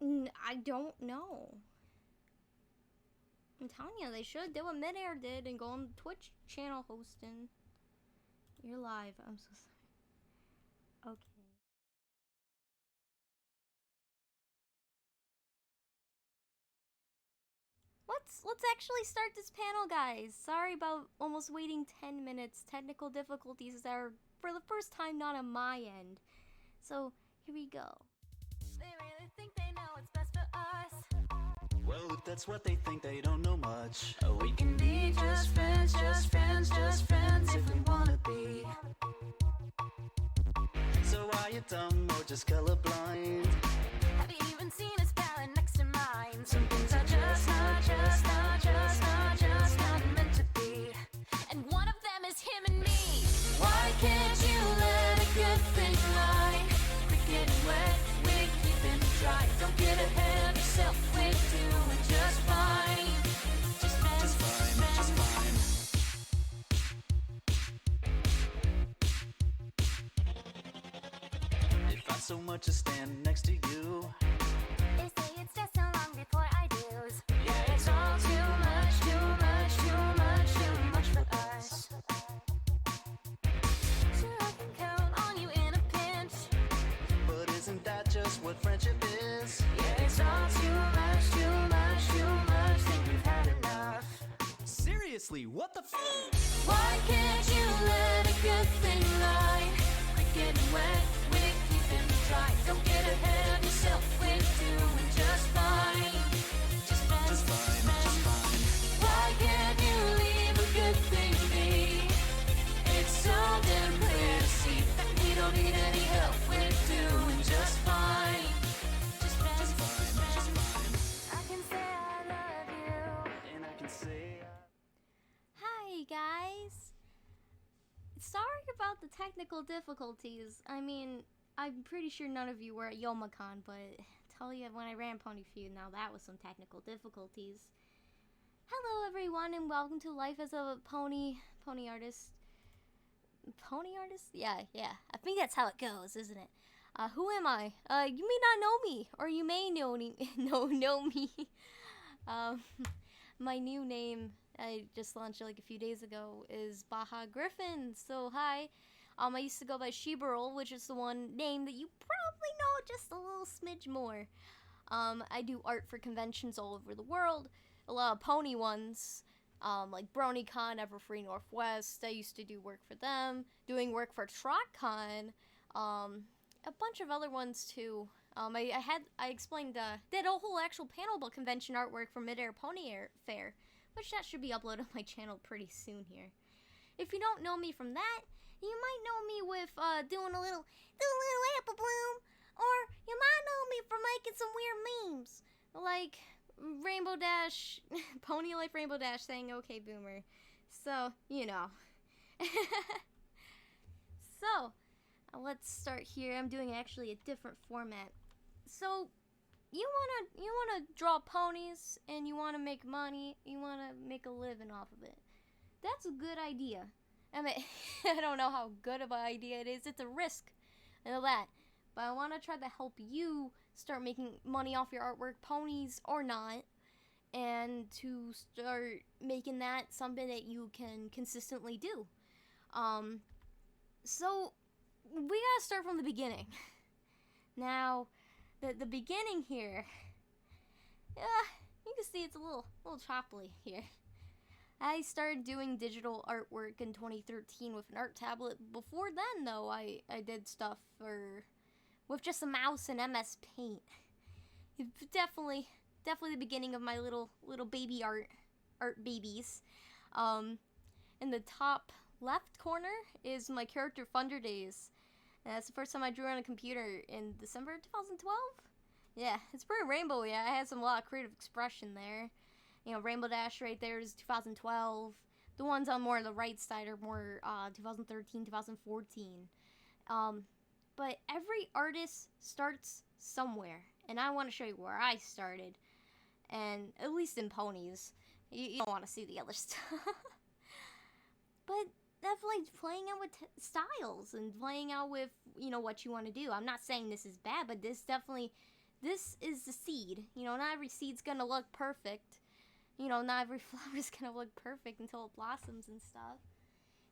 I don't know. I'm telling you, they should do what Midair did and go on the Twitch channel hosting. You're live. I'm so sorry. Okay. Let's actually start this panel, guys. Sorry about almost waiting 10 minutes. Technical difficulties that are for the first time not on my end. So here we go. They really think they know what's best for us. Well, if that's what they think, they don't know much. We can be just friends, just friends, just friends if we wanna be. So are you dumb or just colorblind? Have you even seen a spelling next to mine? Some things are just not meant to be. And one of them is him and me. Why can't you let a good thing lie? Quit getting wet, we're keeping dry. Don't get ahead of yourself, we're doing just fine. Just fine. If I so much as stand next to you, they say it's just so long before I do. Yeah, it's all too much for us. Sure, I can count on you in a pinch, but isn't that just what friendship is? Yeah, it's all too much, think we've had enough. Seriously, what the f? Why can't you let a good thing lie? Quit getting wet, we're keeping dry. Don't get ahead of yourself, we're doing just fine. Just fine. Why can't you leave a good thing be? It's so damn clear to see that we don't need any help, we're doing just fine. Just fine. I can say I love you, and I can say Hi guys. Sorry about the technical difficulties. I mean, I'm pretty sure none of you were at YomaCon, but tell you when I ran Ponyville, now that was some technical difficulties. Hello everyone and welcome to Life as a Pony Artist. Pony Artist? Yeah. I think that's how it goes, isn't it? Who am I? You may not know me, or you may know me. My new name I just launched like a few days ago is Baja Griffin. So hi. I used to go by ShibaRoll, which is the one name that you probably know just a little smidge more. I do art for conventions all over the world, a lot of pony ones, like BronyCon, EverfreeNW. I used to do work for them, doing work for TrotCon, a bunch of other ones too. I explained, did a whole actual panel about convention artwork for Mid-Air Pony Fair, which that should be uploaded on my channel pretty soon here. If you don't know me from that, you might know me with doing a little apple bloom, or you might know me for making some weird memes, like Rainbow Dash, Pony Life Rainbow Dash saying "Okay, Boomer." So you know. So let's start here. I'm doing actually a different format. So you wanna draw ponies and you wanna make money. You wanna make a living off of it. That's a good idea. I mean, I don't know how good of an idea it is. It's a risk and all that. But I want to try to help you start making money off your artwork, ponies or not, and to start making that something that you can consistently do. So we gotta start from the beginning. Now, the beginning here, you can see it's a little choppy here. I started doing digital artwork in 2013 with an art tablet. Before then, though, I did stuff with just a mouse and MS Paint. Definitely the beginning of my little baby art babies. In the top left corner is my character Thunder Days. That's the first time I drew on a computer in December 2012. Yeah, it's pretty rainbowy. I had a lot of creative expression there. You know, Rainbow Dash right there is 2012. The ones on more the right side are more 2013, 2014. But every artist starts somewhere, and I want to show you where I started. And at least in ponies, you don't want to see the other stuff. But definitely playing out with styles and playing out with, you know, what you want to do. I'm not saying this is bad, but this definitely this is the seed. You know, not every seed's gonna look perfect. You know, not every flower's gonna look perfect until it blossoms and stuff.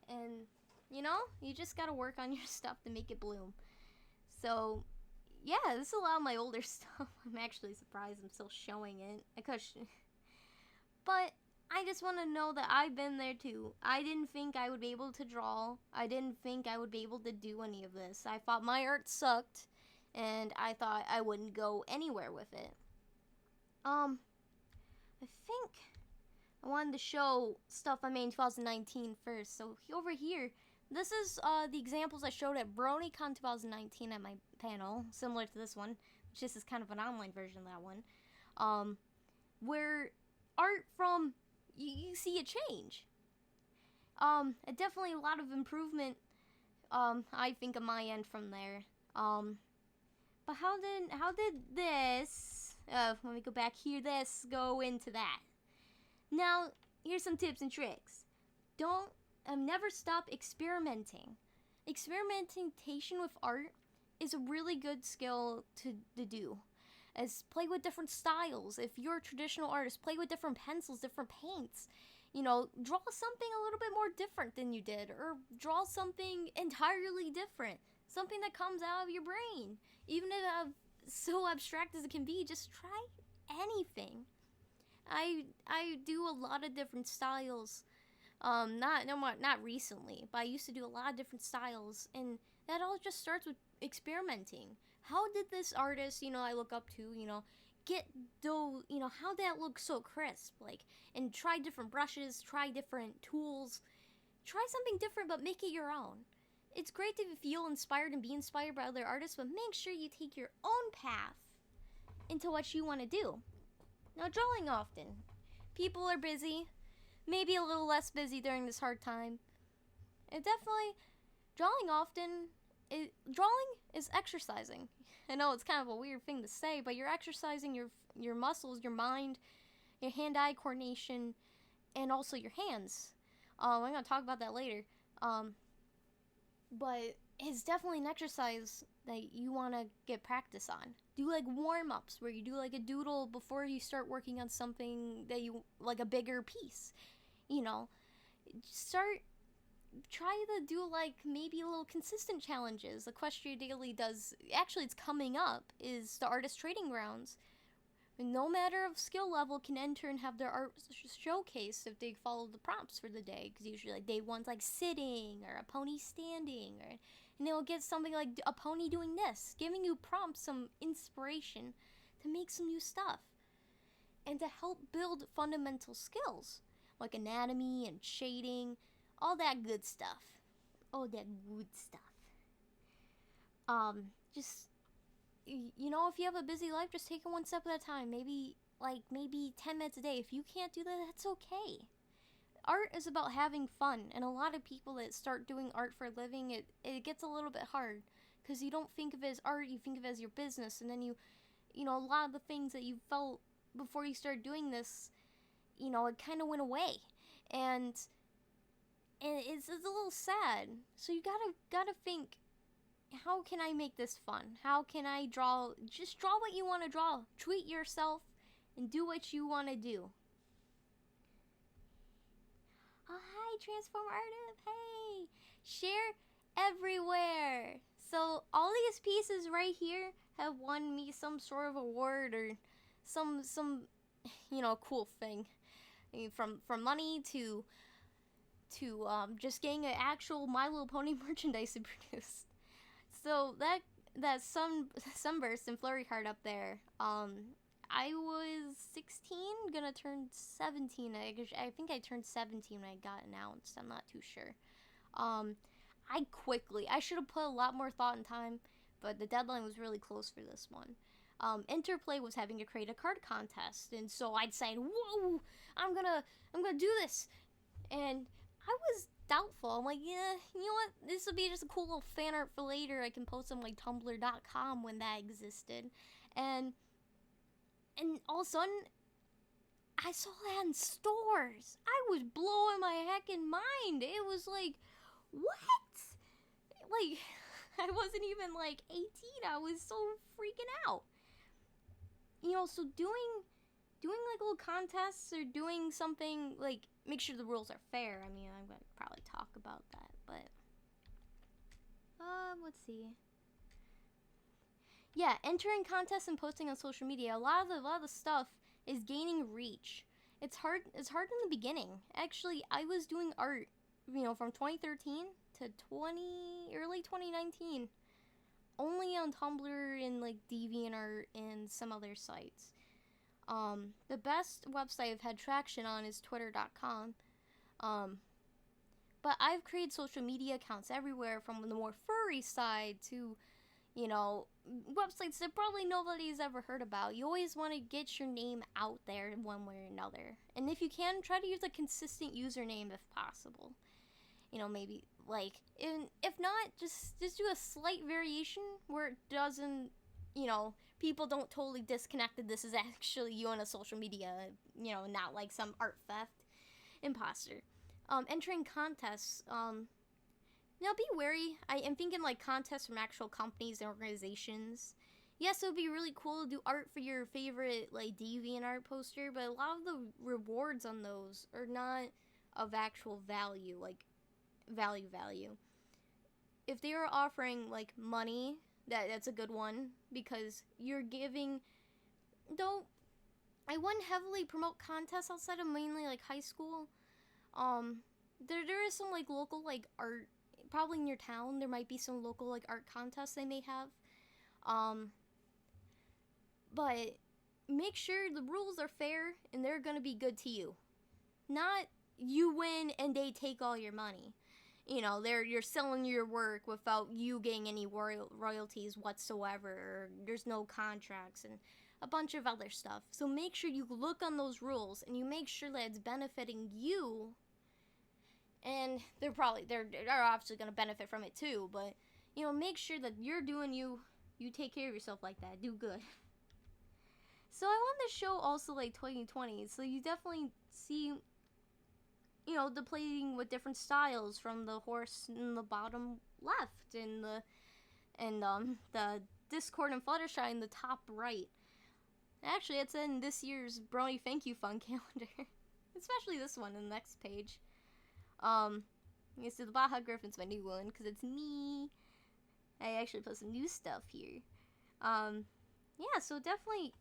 And, you know, you just gotta work on your stuff to make it bloom. So, yeah, this is a lot of my older stuff. I'm actually surprised I'm still showing it. But I just want to know that I've been there too. I didn't think I would be able to draw. I didn't think I would be able to do any of this. I thought my art sucked, and I thought I wouldn't go anywhere with it. I think I wanted to show stuff I made in 2019 first. So over here, this is the examples I showed at BronyCon 2019 at my panel, similar to this one, which this is kind of an online version of that one, where art from, you see a change. Definitely a lot of improvement, I think, on my end from there. But how did this, let me go back here, this go into that? Now, here's some tips and tricks. Never stop experimenting. Experimentation with art is a really good skill to do. As play with different styles. If you're a traditional artist, play with different pencils, different paints. You know, draw something a little bit more different than you did, or draw something entirely different. Something that comes out of your brain. Even if it's so abstract as it can be, just try anything. I do a lot of different styles. Not recently, but I used to do a lot of different styles, and that all just starts with experimenting. How did this artist, you know, I look up to, you know, get those, you know, how did that look so crisp? Like, and try different brushes, try different tools, try something different, but make it your own. It's great to feel inspired and be inspired by other artists, but make sure you take your own path into what you want to do. Now, drawing often. People are busy, maybe a little less busy during this hard time. And definitely, drawing often, drawing is exercising. I know it's kind of a weird thing to say, but you're exercising your muscles, your mind, your hand-eye coordination, and also your hands. I'm going to talk about that later. But it's definitely an exercise that you want to get practice on. Do like warm-ups where you do like a doodle before you start working on something that you, like a bigger piece. You know, try to do like maybe a little consistent challenges. Equestria Daily does, actually it's coming up, is the artist trading grounds. No matter of skill level can enter and have their art showcased if they follow the prompts for the day. Because usually like day one's like sitting or a pony standing, and they'll get something like a pony doing this, giving you prompts, some inspiration to make some new stuff. And to help build fundamental skills like anatomy and shading, all that good stuff. All that good stuff. Just, you know, if you have a busy life, just take it one step at a time. Maybe 10 minutes a day. If you can't do that, that's okay. Art is about having fun, and a lot of people that start doing art for a living, it gets a little bit hard, because you don't think of it as art, you think of it as your business, and then you know, a lot of the things that you felt before you started doing this, you know, it kind of went away, and it's a little sad. So you gotta think, how can I make this fun? How can I draw? Just draw what you want to draw. Treat yourself and do what you want to do. Oh, hi, Transform Artist. Hey, share everywhere. So all these pieces right here have won me some sort of award or some you know, cool thing. I mean, from money to just getting an actual My Little Pony merchandise produced. So that sunburst and flurry heart up there, I was 16, gonna turn 17. I think I turned 17 when I got announced. I'm not too sure. I should have put a lot more thought and time, but the deadline was really close for this one. Interplay was having to create a card contest, and so I decided, whoa, I'm gonna do this, and I was doubtful. I'm like, yeah, you know what? This would be just a cool little fan art for later. I can post on like tumblr.com when that existed, and all of a sudden, I saw that in stores. I was blowing my heckin' mind. It was like, what? Like, I wasn't even like 18. I was so freaking out. so doing like little contests or doing something like make sure the rules are fair. I mean, I'm gonna probably talk about that, but let's see. Yeah, entering contests and posting on social media. A lot of the stuff is gaining reach. It's hard in the beginning. Actually, I was doing art, from 2013 to early 2019, only on Tumblr and like DeviantArt and some other sites. The best website I've had traction on is twitter.com. But I've created social media accounts everywhere from the more furry side to, websites that probably nobody's ever heard about. You always want to get your name out there one way or another. And if you can, try to use a consistent username if possible. Maybe like, if not, just do a slight variation where it doesn't, people don't totally disconnect that this is actually you on a social media, not like some art theft imposter. Entering contests, now be wary. I am thinking like contests from actual companies and organizations. Yes, it would be really cool to do art for your favorite like DeviantArt poster, but a lot of the rewards on those are not of actual value, like value. If they are offering like money, that's a good one because you're giving. Though I wouldn't heavily promote contests outside of mainly like high school. There is some like local like art, probably in your town. There might be some local like art contests they may have. But make sure the rules are fair and they're gonna be good to you. Not you win and they take all your money. You're selling your work without you getting any royalties whatsoever. Or there's no contracts and a bunch of other stuff. So make sure you look on those rules and you make sure that it's benefiting you. And they're obviously going to benefit from it too. But, make sure that you're doing you take care of yourself like that. Do good. So I wanted to show also like 2020. So you definitely see, the playing with different styles from the horse in the bottom left and the Discord and Fluttershy in the top right. Actually, it's in this year's Brony Thank You Fun calendar. Especially this one in the next page. So the Baja Griffin's my new one because it's me. I actually put some new stuff here. Yeah, so definitely,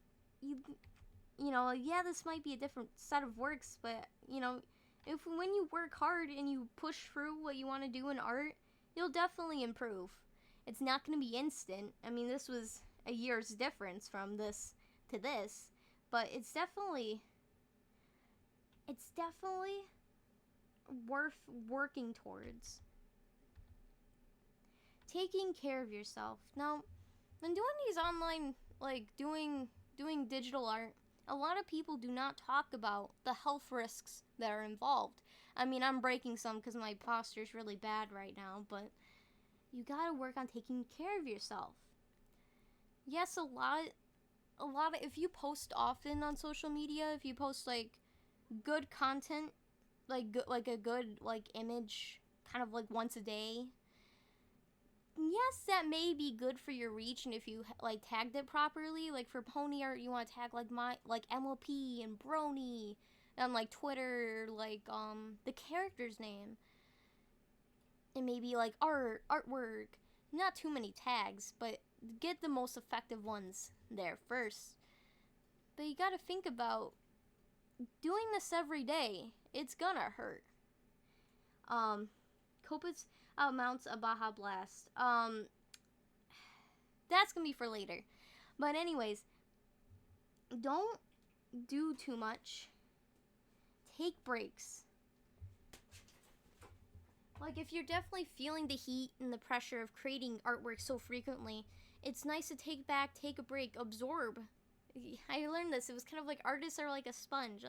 this might be a different set of works, but, if when you work hard and you push through what you want to do in art, you'll definitely improve. It's not going to be instant. I mean, this was a year's difference from this to this, but it's definitely worth working towards. Taking care of yourself. Now, when doing these online, like doing digital art, a lot of people do not talk about the health risks that are involved. I mean, I'm breaking some because my posture's really bad right now, but you gotta work on taking care of yourself. Yes, a lot of, if you post often on social media, if you post like good content, like a good like image, kind of like once a day, yes, that may be good for your reach, and if you like tagged it properly, like for pony art, you want to tag like MOP and Brony, and like Twitter, like the character's name, and maybe like artwork. Not too many tags, but get the most effective ones there first. But you gotta think about doing this every day. It's gonna hurt. Copious amounts of Baja Blast. That's gonna be for later. But anyways, don't do too much. Take breaks. Like, if you're definitely feeling the heat and the pressure of creating artwork so frequently, it's nice to take a break, absorb. I learned this. It was kind of like artists are like a sponge.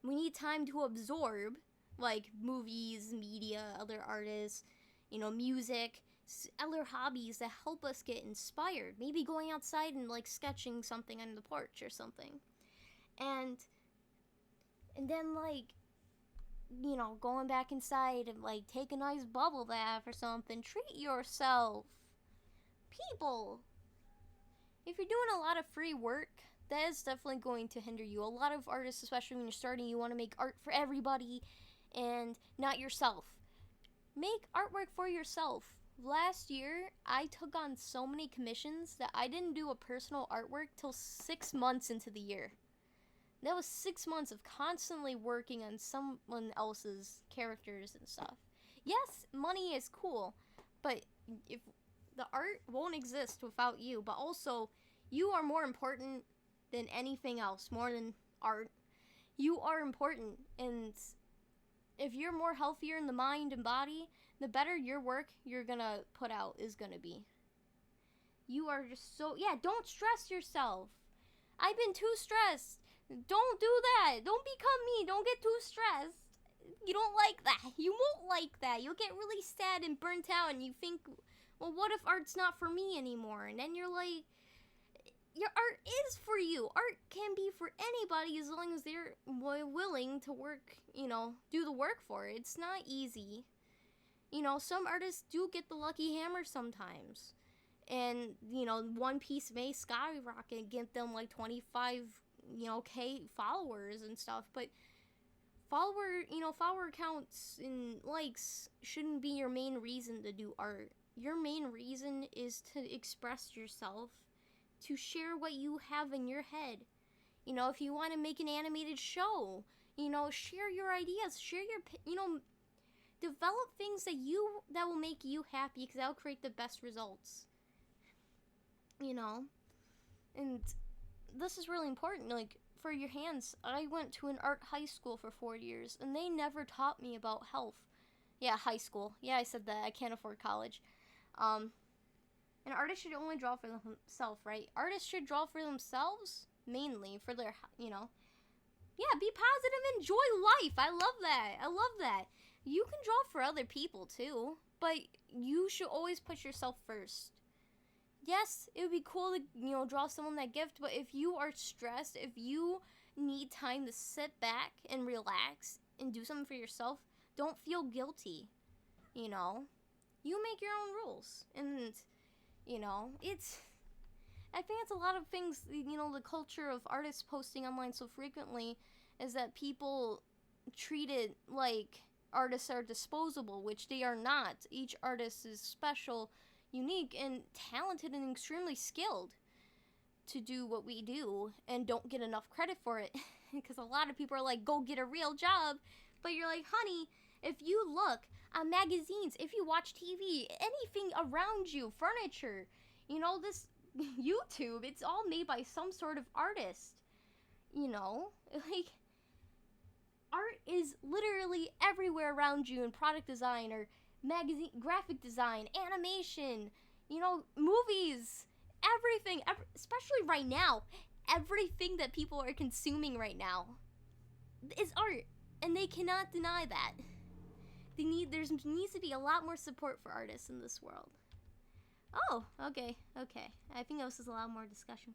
We need time to absorb, like movies, media, other artists, music, other hobbies that help us get inspired. Maybe going outside and like sketching something on the porch or something. And then like, going back inside and like take a nice bubble bath or something. Treat yourself. People, if you're doing a lot of free work, that is definitely going to hinder you. A lot of artists, especially when you're starting, you want to make art for everybody and not yourself. Make artwork for yourself. Last year, I took on so many commissions that I didn't do a personal artwork till 6 months into the year. That was 6 months of constantly working on someone else's characters and stuff. Yes, money is cool, but if the art won't exist without you, but also you are more important than anything else, more than art. You are important, and if you're more healthier in the mind and body, the better your work you're gonna put out is gonna be. You are just so, don't stress yourself. I've been too stressed. Don't do that. Don't become me. Don't get too stressed. You don't like that. You won't like that. You'll get really sad and burnt out, and you think, well, what if art's not for me anymore? And then you're like, your art is for you. Art can be for anybody as long as they're willing to work, do the work for it. It's not easy. Some artists do get the lucky hammer sometimes. And, one piece may skyrocket and get them like 25, K followers and stuff. But follower counts and likes shouldn't be your main reason to do art. Your main reason is to express yourself, to share what you have in your head. If you want to make an animated show, share your ideas, share your, develop things that will make you happy, because that'll create the best results. And this is really important, like, for your hands. I went to an art high school for 4 years, and they never taught me about health. Yeah, high school. Yeah, I said that. I can't afford college. An artist should only draw for themselves, right? Artists should draw for themselves, mainly, for their, Yeah, be positive, enjoy life. I love that. You can draw for other people, too, but you should always put yourself first. Yes, it would be cool to, draw someone that gift, but if you are stressed, if you need time to sit back and relax and do something for yourself, don't feel guilty, You make your own rules, and, I think it's a lot of things, the culture of artists posting online so frequently is that people treat it like artists are disposable, which they are not. Each artist is special, unique, and talented, and extremely skilled to do what we do, and don't get enough credit for it. Because a lot of people are like, go get a real job, but you're like, honey, if you look on magazines, if you watch TV, anything around you, furniture, this YouTube, it's all made by some sort of artist. Like, art is literally everywhere around you in product design or magazine, graphic design, animation, movies, everything, especially right now. Everything that people are consuming right now is art, and they cannot deny that. There needs to be a lot more support for artists in this world. Oh, okay. I think this is a lot more discussion.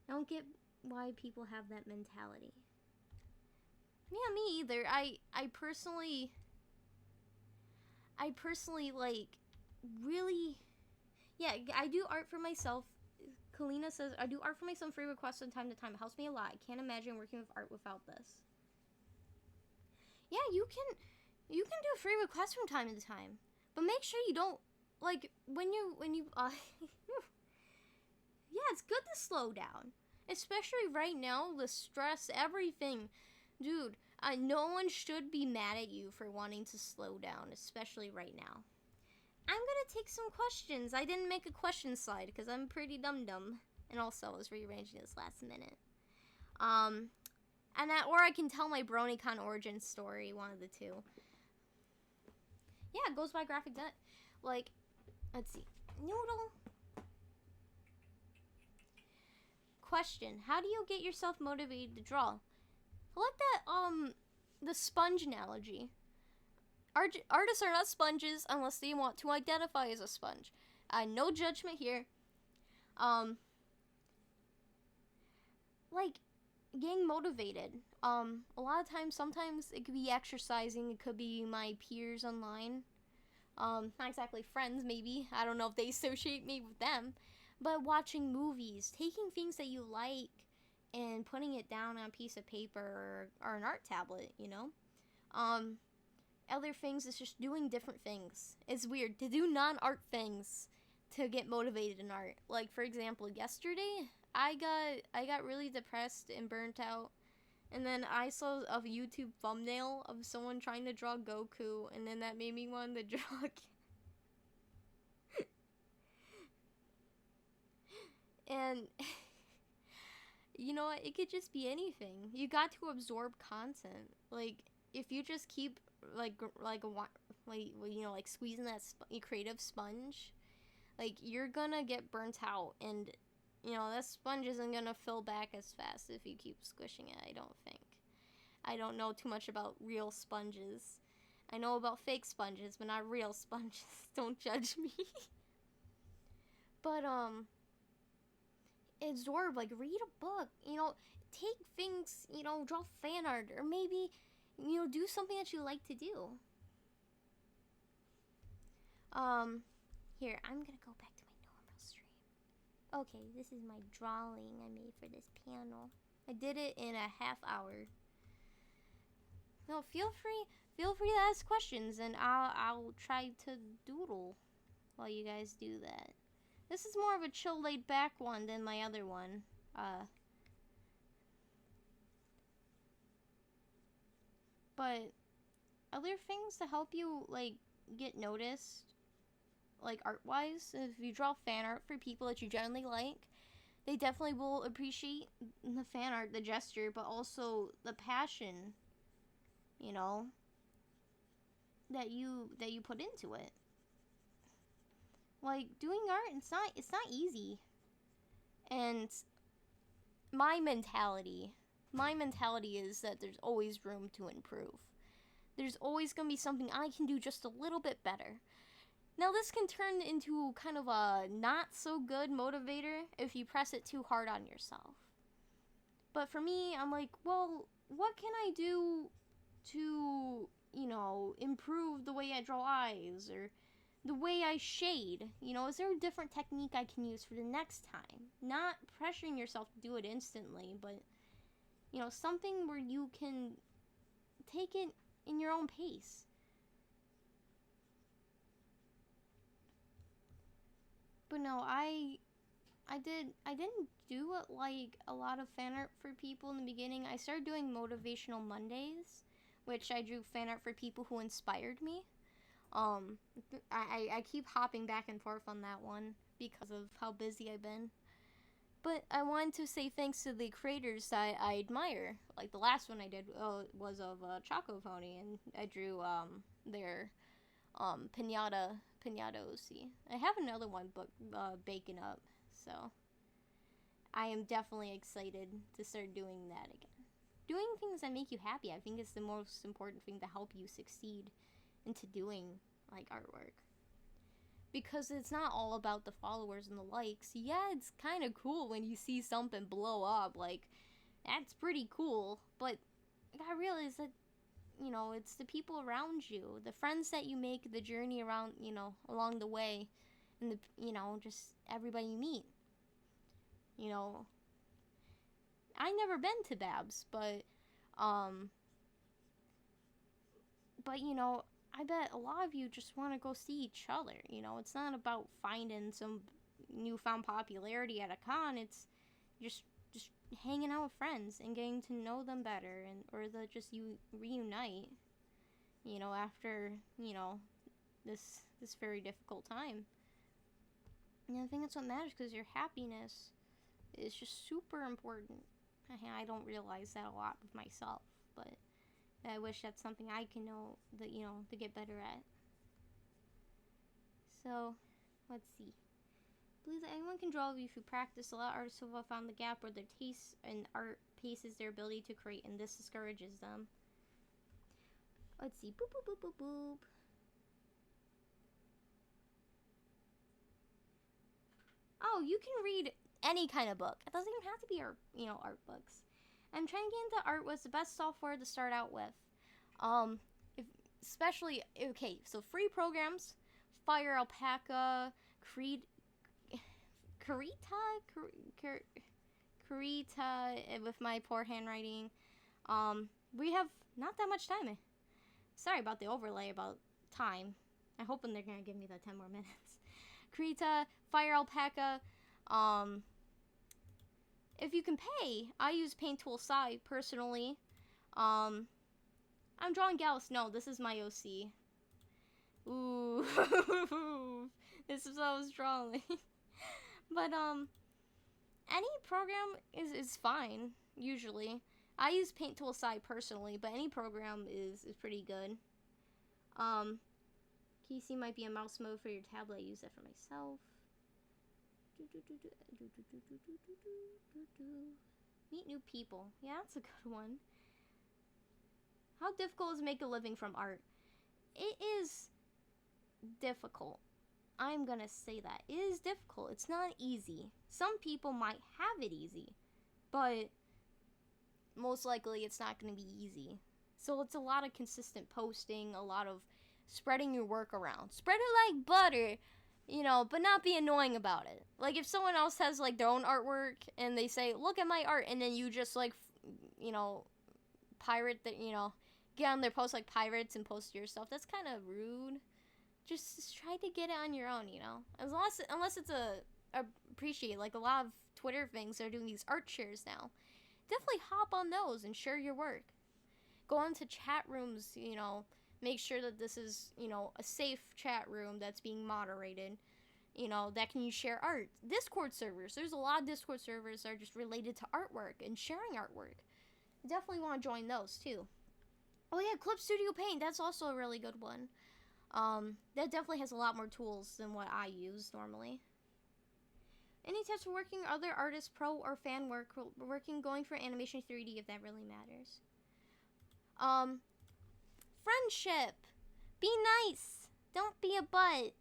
I don't get why people have that mentality. Yeah, me either. I personally, like, really, yeah, I do art for myself. Kalina says, I do art for myself, free requests from time to time. It helps me a lot. I can't imagine working with art without this. Yeah, you can do free requests from time to time, but make sure you don't, like, when you yeah, it's good to slow down, especially right now, the stress, everything. Dude, no one should be mad at you for wanting to slow down, especially right now. I'm gonna take some questions. I didn't make a question slide because I'm pretty dumb, and also I was rearranging this last minute. Or I can tell my BronyCon origin story, one of the two. Yeah, it goes by graphic design. Like, let's see. Noodle. Question: how do you get yourself motivated to draw? I like that, the sponge analogy. Artists are not sponges unless they want to identify as a sponge. No judgment here. Like, getting motivated. A lot of times, sometimes it could be exercising, it could be my peers online. Not exactly friends, maybe. I don't know if they associate me with them. But watching movies, taking things that you like and putting it down on a piece of paper or an art tablet, you know? Other things is just doing different things. It's weird to do non-art things to get motivated in art. Like, for example, yesterday, I got really depressed and burnt out. And then I saw a YouTube thumbnail of someone trying to draw Goku, and then that made me want to draw and you know what, it could just be anything. You got to absorb content. Like, if you just keep like you know, like squeezing that creative sponge, like, you're gonna get burnt out, and you know, that sponge isn't gonna fill back as fast if you keep squishing it, I don't think. I don't know too much about real sponges. I know about fake sponges, but not real sponges. Don't judge me. But absorb, like, read a book, you know, take things, you know, draw fan art, or maybe, you know, do something that you like to do. Here, I'm gonna go back to my normal stream. Okay, this is my drawing I made for this panel. I did it in a half hour. No, feel free to ask questions, and I'll try to doodle while you guys do that. This is more of a chill, laid back one than my other one. But other things to help you, like, get noticed, like, art-wise, if you draw fan art for people that you generally like, they definitely will appreciate the fan art, the gesture, but also the passion, you know, that you put into it. Like, doing art, it's not easy. And my mentality is that there's always room to improve. There's always gonna be something I can do just a little bit better. Now, this can turn into kind of a not so good motivator if you press it too hard on yourself. But for me, I'm like, well, what can I do to, you know, improve the way I draw eyes, or the way I shade? You know, is there a different technique I can use for the next time? Not pressuring yourself to do it instantly, but, you know, something where you can take it in your own pace. But no, I didn't do it like a lot of fan art for people in the beginning. I started doing Motivational Mondays, which I drew fan art for people who inspired me. I keep hopping back and forth on that one because of how busy I've been. But I wanted to say thanks to the creators that I admire. Like, the last one I did was of Choco Pony, and I drew their pinata OC. I have another one baking up, so I am definitely excited to start doing that again. Doing things that make you happy, I think, is the most important thing to help you succeed into doing, like, artwork. Because it's not all about the followers and the likes. Yeah, it's kind of cool when you see something blow up. Like, that's pretty cool. But you gotta realize that, you know, it's the people around you, the friends that you make, the journey around, you know, along the way, and the, you know, just everybody you meet. You know, I never been to Babs, but you know, I bet a lot of you just want to go see each other. You know, it's not about finding some newfound popularity at a con. It's just hanging out with friends and getting to know them better, and or just you reunite. You know, after, you know, this very difficult time. And I think that's what matters, because your happiness is just super important. I don't realize that a lot with myself, but I wish that's something I can know, that, you know, to get better at. So, let's see. I believe that anyone can draw if you practice. A lot of artists have found the gap where their taste in art paces their ability to create, and this discourages them. Let's see. Boop, boop, boop, boop, boop. Oh, you can read any kind of book. It doesn't even have to be art, you know, art books. I'm trying to get into art. What's the best software to start out with? Especially, okay, so free programs, Fire Alpaca, Karita with my poor handwriting. We have not that much time. Sorry about the overlay about time. I'm hoping they're gonna give me the 10 more minutes. Karita, Fire Alpaca. If you can pay, I use Paint Tool Sai personally. I'm drawing Gallus. No, this is my OC. Ooh, this is what I was drawing. But any program is fine usually. I use Paint Tool Sai personally, but any program is pretty good. KC might be a mouse mode for your tablet. I use that for myself. Meet new people. Yeah, that's a good one. How difficult is to make a living from art? It is difficult. I'm gonna say that. It is difficult. It's not easy. Some people might have it easy, but most likely it's not gonna be easy. So it's a lot of consistent posting, a lot of spreading your work around. Spread it like butter, you know, but not be annoying about it. Like if someone else has like their own artwork and they say, look at my art, and then you just like, you know, pirate that, you know, get on their post like pirates and post your stuff. That's kind of rude. Just try to get it on your own, you know. Unless it's appreciate, like a lot of Twitter things are doing these art shares now. Definitely hop on those and share your work. Go into chat rooms, you know, make sure that this is, you know, a safe chat room that's being moderated, you know, that can you share art. Discord servers, there's a lot of Discord servers that are just related to artwork and sharing artwork. Definitely want to join those too. Oh yeah, Clip Studio Paint, that's also a really good one. That definitely has a lot more tools than what I use normally. Any tips for working other artists, pro or fan work, going for animation 3D if that really matters? Friendship. Be nice. Don't be a butt.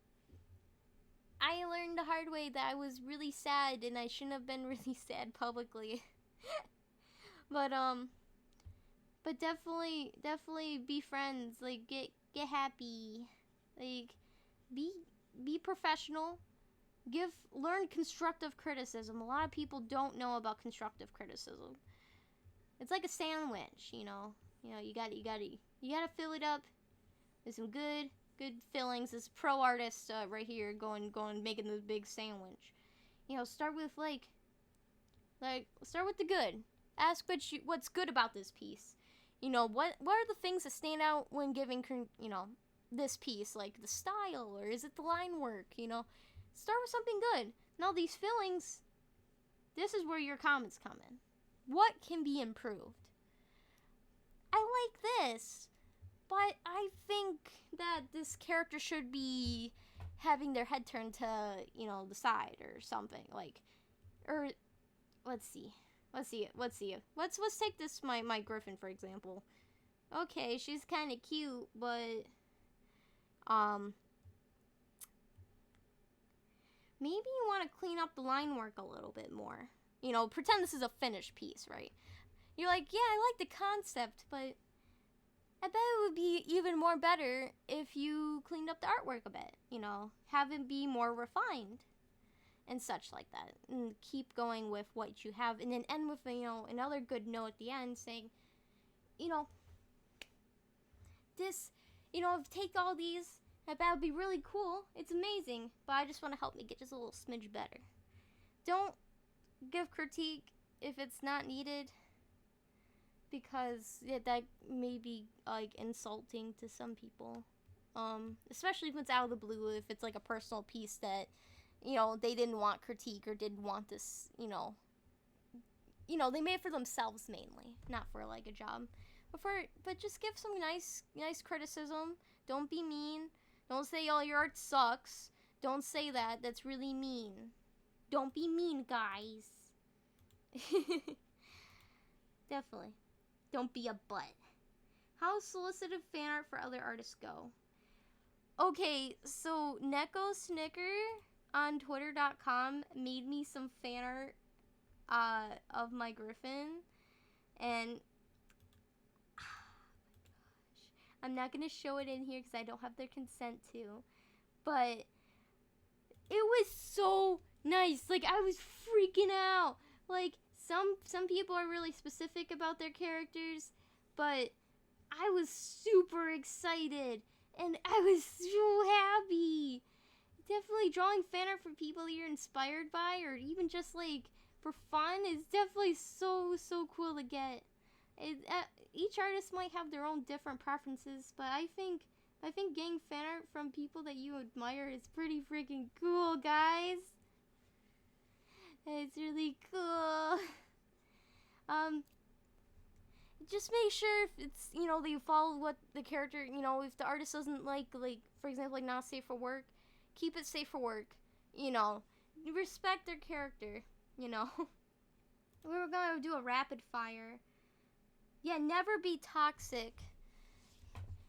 I learned the hard way that I was really sad and I shouldn't have been really sad publicly. But definitely be friends. Like get happy. Like be professional. Learn constructive criticism. A lot of people don't know about constructive criticism. It's like a sandwich, you know. You know, you gotta fill it up with some good fillings. This pro artist right here going making this big sandwich. You know, start with start with the good. Ask what's good about this piece. You know, what are the things that stand out when giving, you know, this piece, like the style, or is it the line work, you know? Start with something good. Now these fillings, this is where your comments come in. What can be improved? I like this, but I think that this character should be having their head turned to, you know, the side or something, like, or let's see. Let's take this my Griffin for example. Okay, she's kind of cute, but maybe you want to clean up the line work a little bit more. You know, pretend this is a finished piece, right? You're like, yeah, I like the concept, but I bet it would be even more better if you cleaned up the artwork a bit, you know, have it be more refined and such like that, and keep going with what you have, and then end with, you know, another good note at the end saying, you know, this, you know, take all these, I bet it would be really cool, it's amazing, but I just want to help me get just a little smidge better. Don't give critique if it's not needed, because that may be like insulting to some people, especially if it's out of the blue, if it's like a personal piece that, you know, they didn't want critique or didn't want this, you know, they made it for themselves mainly, not for like a job, but just give some nice criticism. Don't be mean. Don't say, oh, your art sucks. Don't say that. That's really mean. Don't be mean, guys. Definitely. Don't be a butt. How solicited fan art for other artists go? Okay, so Neko Snicker on Twitter.com made me some fan art of my Griffin, and oh my gosh, I'm not gonna show it in here because I don't have their consent to, but it was so Nice. Like, I was freaking out. Like, some people are really specific about their characters, but I was super excited, and I was so happy. Definitely drawing fan art for people you're inspired by, or even just, like, for fun, is definitely so cool to get. Each artist might have their own different preferences, but I think getting fan art from people that you admire is pretty freaking cool, guys. It's really cool. Just make sure if it's, you know, that you follow what the character, you know, if the artist doesn't like, for example, like, not safe for work, keep it safe for work. You know, respect their character, you know. We were gonna do a rapid fire. Yeah, never be toxic.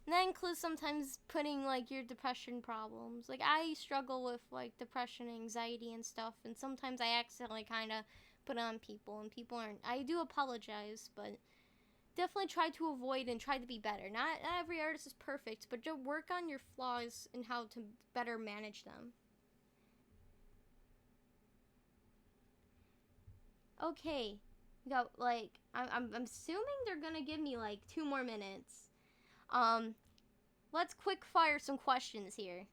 And that includes sometimes putting, like, your depression problems. Like, I struggle with, like, depression and anxiety and stuff, and sometimes I accidentally kind of put it on people, and people aren't. I do apologize, but definitely try to avoid and try to be better. Not every artist is perfect, but just work on your flaws and how to better manage them. Okay, go, like, I'm assuming they're gonna give me, like, 2 more minutes. Let's quick fire some questions here.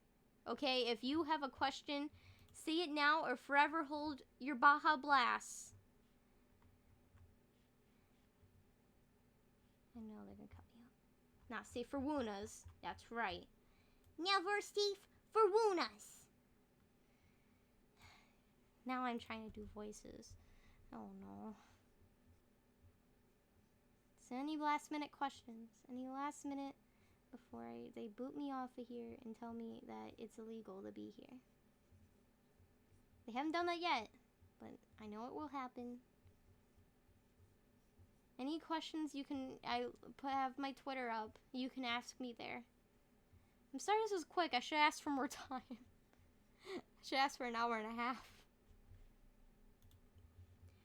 Okay, if you have a question, say it now or forever hold your Baja Blast. I know they're gonna cut me out. Not safe for Wunas. That's right. Never safe for Wunas. Now I'm trying to do voices. Oh no. So any last minute questions? Any last minute before they boot me off of here and tell me that it's illegal to be here? They haven't done that yet, but I know it will happen. Any questions you can, have my Twitter up. You can ask me there. I'm sorry this was quick. I should ask for more time. I should ask for an hour and a half.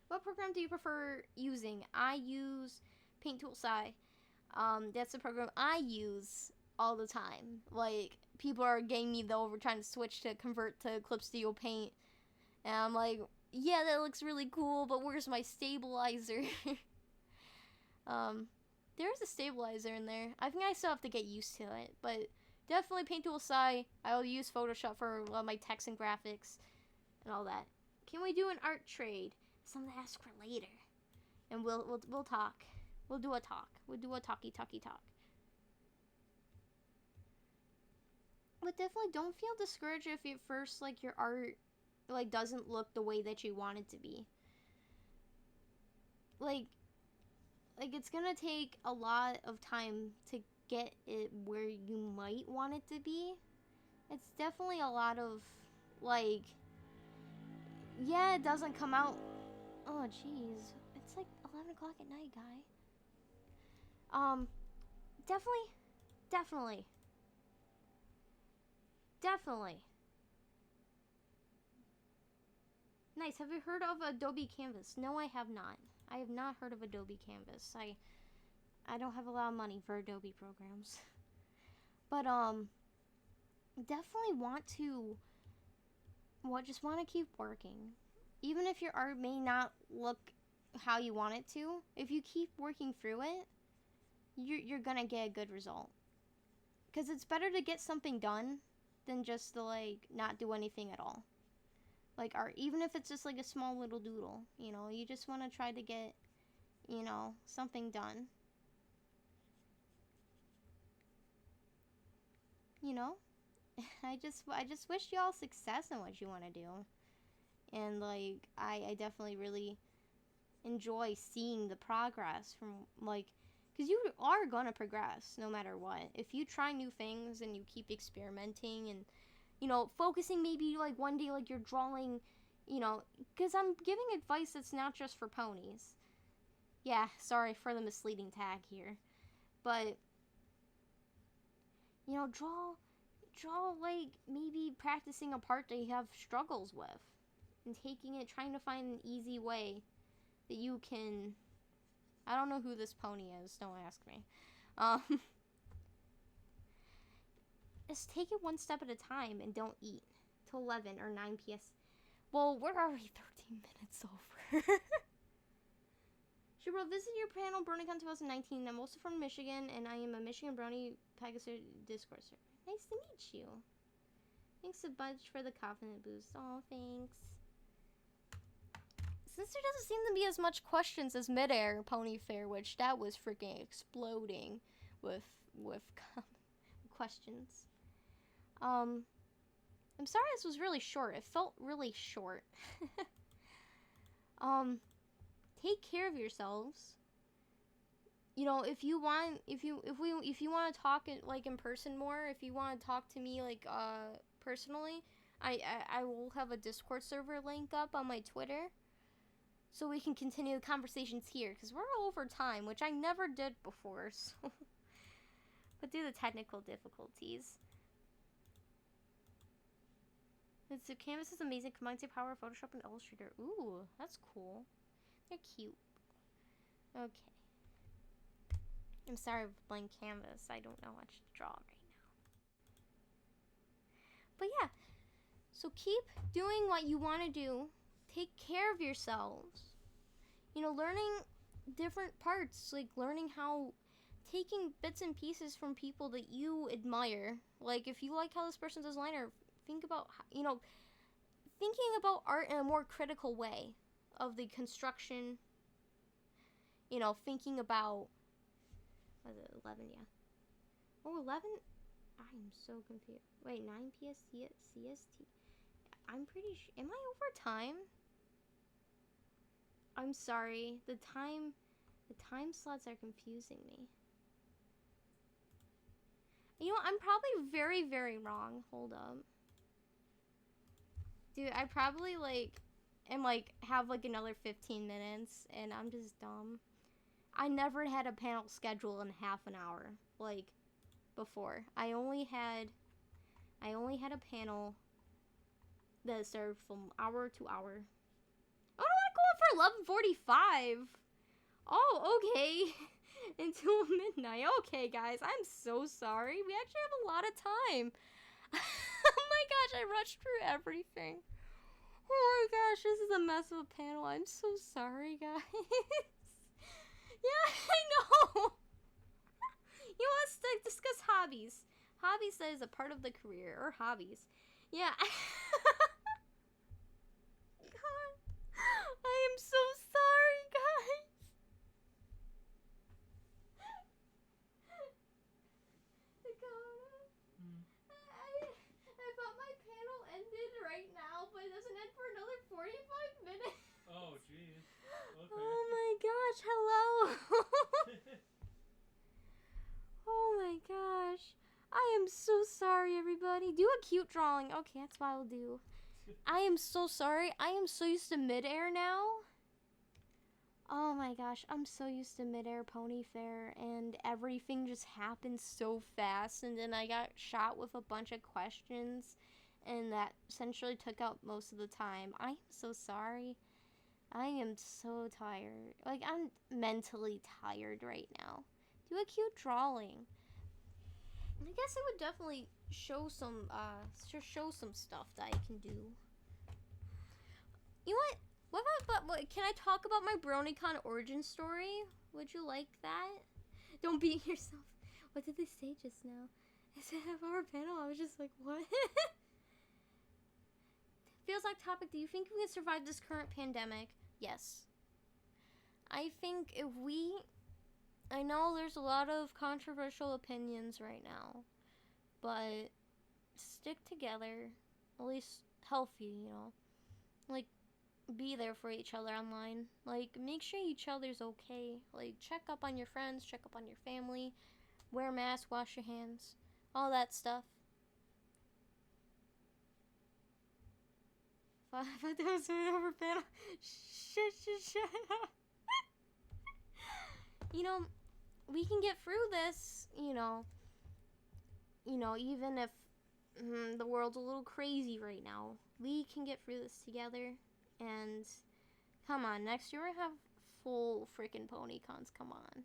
What program do you prefer using? I use Paint Tool Sci. That's the program I use all the time. Like, people are getting me though, we're trying to switch to convert to Clip Studio Paint. And I'm like, yeah, that looks really cool, but where's my stabilizer? There's a stabilizer in there. I think I still have to get used to it, but definitely Paint Tool Sci. I'll use Photoshop for a lot of my text and graphics and all that. Can we do an art trade? Something to ask for later. And we'll talk. We'll do a talk. We'll do a talk. But definitely don't feel discouraged if at first, like, your art, like, doesn't look the way that you want it to be. Like it's gonna take a lot of time to get it where you might want it to be. It's definitely a lot of, like, yeah, it doesn't come out. Oh, jeez. It's like 11 o'clock at night, guy. Definitely. Nice. Have you heard of Adobe Canvas? No, I have not. I have not heard of Adobe Canvas. I don't have a lot of money for Adobe programs. But, definitely just want to keep working. Even if your art may not look how you want it to, if you keep working through it, you're gonna get a good result. Because it's better to get something done than just to, like, not do anything at all. Like, art, even if it's just, like, a small little doodle, you know, you just want to try to get, you know, something done. You know? I just wish you all success in what you want to do. And, like, I definitely really enjoy seeing the progress from, like, because you are going to progress no matter what. If you try new things and you keep experimenting and, you know, focusing maybe, like, one day, like, you're drawing, you know, because I'm giving advice that's not just for ponies. Yeah, sorry for the misleading tag here. But, you know, draw, like, maybe practicing a part that you have struggles with. And taking it, trying to find an easy way that you can... I don't know who this pony is, don't ask me. Just take it one step at a time and don't eat till 11 or 9 p.m. Well, we're already 13 minutes over. ShibaRoll, visit your panel, BronyCon 2019. I'm also from Michigan, and I am a Michigan Brony Pegasus Discord server. Nice to meet you. Thanks a bunch for the confident boost. Oh, thanks. Since there doesn't seem to be as much questions as Midair Ponyfair, which that was freaking exploding with questions. I'm sorry this was really short. It felt really short. Take care of yourselves. You know, if you want to talk in person more, if you want to talk to me personally, I will have a Discord server link up on my Twitter, so we can continue the conversations here, because we're over time, which I never did before. So, but due to technical difficulties. The canvas is amazing. Combines your power of Photoshop and Illustrator. Ooh, that's cool. They're cute. Okay. I'm sorry with blank canvas. I don't know what to draw right now. But yeah. So keep doing what you want to do. Take care of yourselves. You know, learning different parts. Like learning how... Taking bits and pieces from people that you admire. Like if you like how this person does liner, think about, you know... Thinking about art in a more critical way. Of the construction, you know, thinking about, what is it, 11, yeah. Oh, 11? I'm so confused. Wait, 9 PST, CST. I'm pretty sure, am I over time? I'm sorry, the time slots are confusing me. You know, I'm probably very, very wrong. Hold up. Dude, I probably, have another 15 minutes, and I'm just dumb. I never had a panel schedule in half an hour, before. I only had a panel that served from hour to hour. Oh, I want to go on for 11:45. Oh, okay. Until midnight. Okay, guys, I'm so sorry. We actually have a lot of time. Oh my gosh, I rushed through everything. Oh my gosh, this is a mess of a panel. I'm so sorry, guys. Yeah, I know. You know, let's discuss hobbies. Hobbies that is a part of the career, or hobbies. Yeah. God, I am so sorry, guys. I thought my panel ended right now, but it doesn't end for another 45 minutes. Oh, jeez. Okay. Oh my gosh, hello. Oh my gosh. I am so sorry, everybody. Do a cute drawing. Okay, that's what I'll do. I am so sorry. I am so used to midair now. Oh my gosh, I'm so used to midair Ponyfair, and everything just happened so fast, and then I got shot with a bunch of questions, and that essentially took out most of the time. I am so sorry. I am so tired. I'm mentally tired right now. Do a cute drawing. I guess I would definitely show some stuff that I can do. You know what? What can I talk about my BronyCon origin story? Would you like that? Don't beat yourself. What did they say just now? I said half-hour panel. I was just like, what? Feels like topic. Do you think we can survive this current pandemic? Yes. I think I know there's a lot of controversial opinions right now, but stick together, at least healthy, you know. Be there for each other online. Make sure each other's okay. Check up on your friends, check up on your family, wear a mask, wash your hands, all that stuff. If I was over panel, shut up. You know, we can get through this, you know, even if the world's a little crazy right now. We can get through this together. And come on, next year we have full freaking PonyCons. Come on.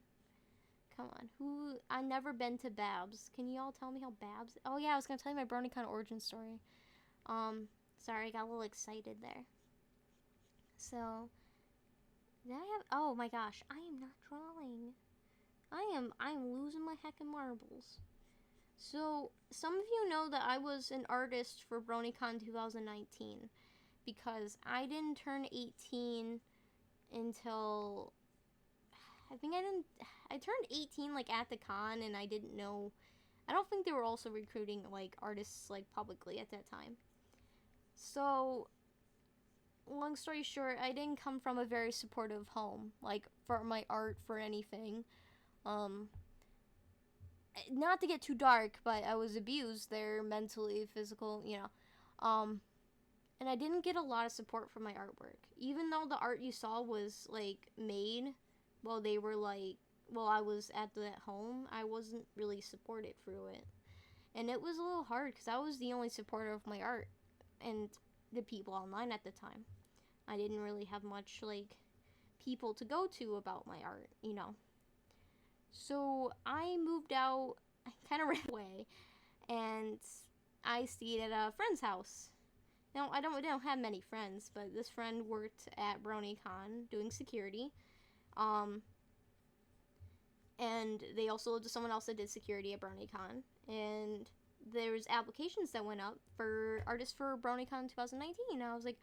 I never been to Babs. Can you all tell me how Babs? Oh yeah, I was gonna tell you my BronyCon origin story. Sorry, I got a little excited there. So, did I have, oh my gosh, I am not drawing. I am losing my heckin' marbles. So, some of you know that I was an artist for BronyCon 2019 because I didn't turn 18 until, I turned 18 like at the con, and I didn't know, I don't think they were also recruiting like artists like publicly at that time. So, long story short, I didn't come from a very supportive home, like for my art, for anything. Not to get too dark, but I was abused there mentally, physical, and I didn't get a lot of support for my artwork. Even though the art you saw was like made while they were like, while I was at that home, I wasn't really supported through it. And it was a little hard because I was the only supporter of my art and the people online at the time. I didn't really have much like people to go to about my art, So I moved out, I kind of ran away, and I stayed at a friend's house. Now, I don't have many friends, but this friend worked at BronyCon doing security. And they also lived with someone else that did security at BronyCon. And there's applications that went up for artists for BronyCon 2019. And I was like,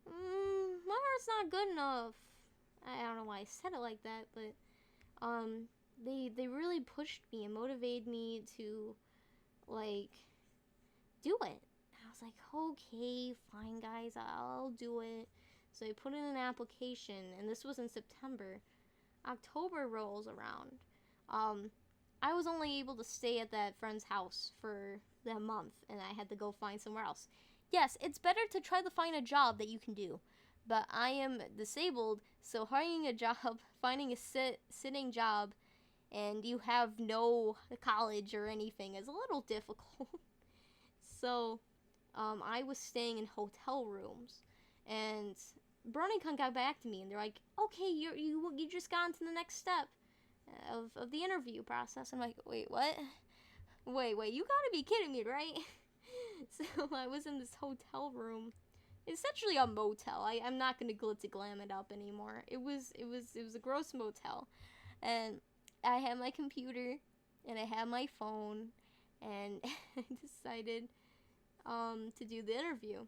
my art's not good enough. I don't know why I said it like that, but they really pushed me and motivated me to like do it. I was like, okay, fine guys, I'll do it. So I put in an application, and this was in September. October rolls around. I was only able to stay at that friend's house for that month, and I had to go find somewhere else. Yes, it's better to try to find a job that you can do, but I am disabled, so finding a job, finding a sitting job, and you have no college or anything is a little difficult. So, I was staying in hotel rooms, and BronyCon got back to me, and they're like, okay, you just got into the next step of the interview process. I'm like, wait, what? Wait, you gotta be kidding me, right? So I was in this hotel room. It's essentially a motel. I'm not gonna glitzy glam it up anymore. It was a gross motel, and I had my computer, and I had my phone, and I decided to do the interview.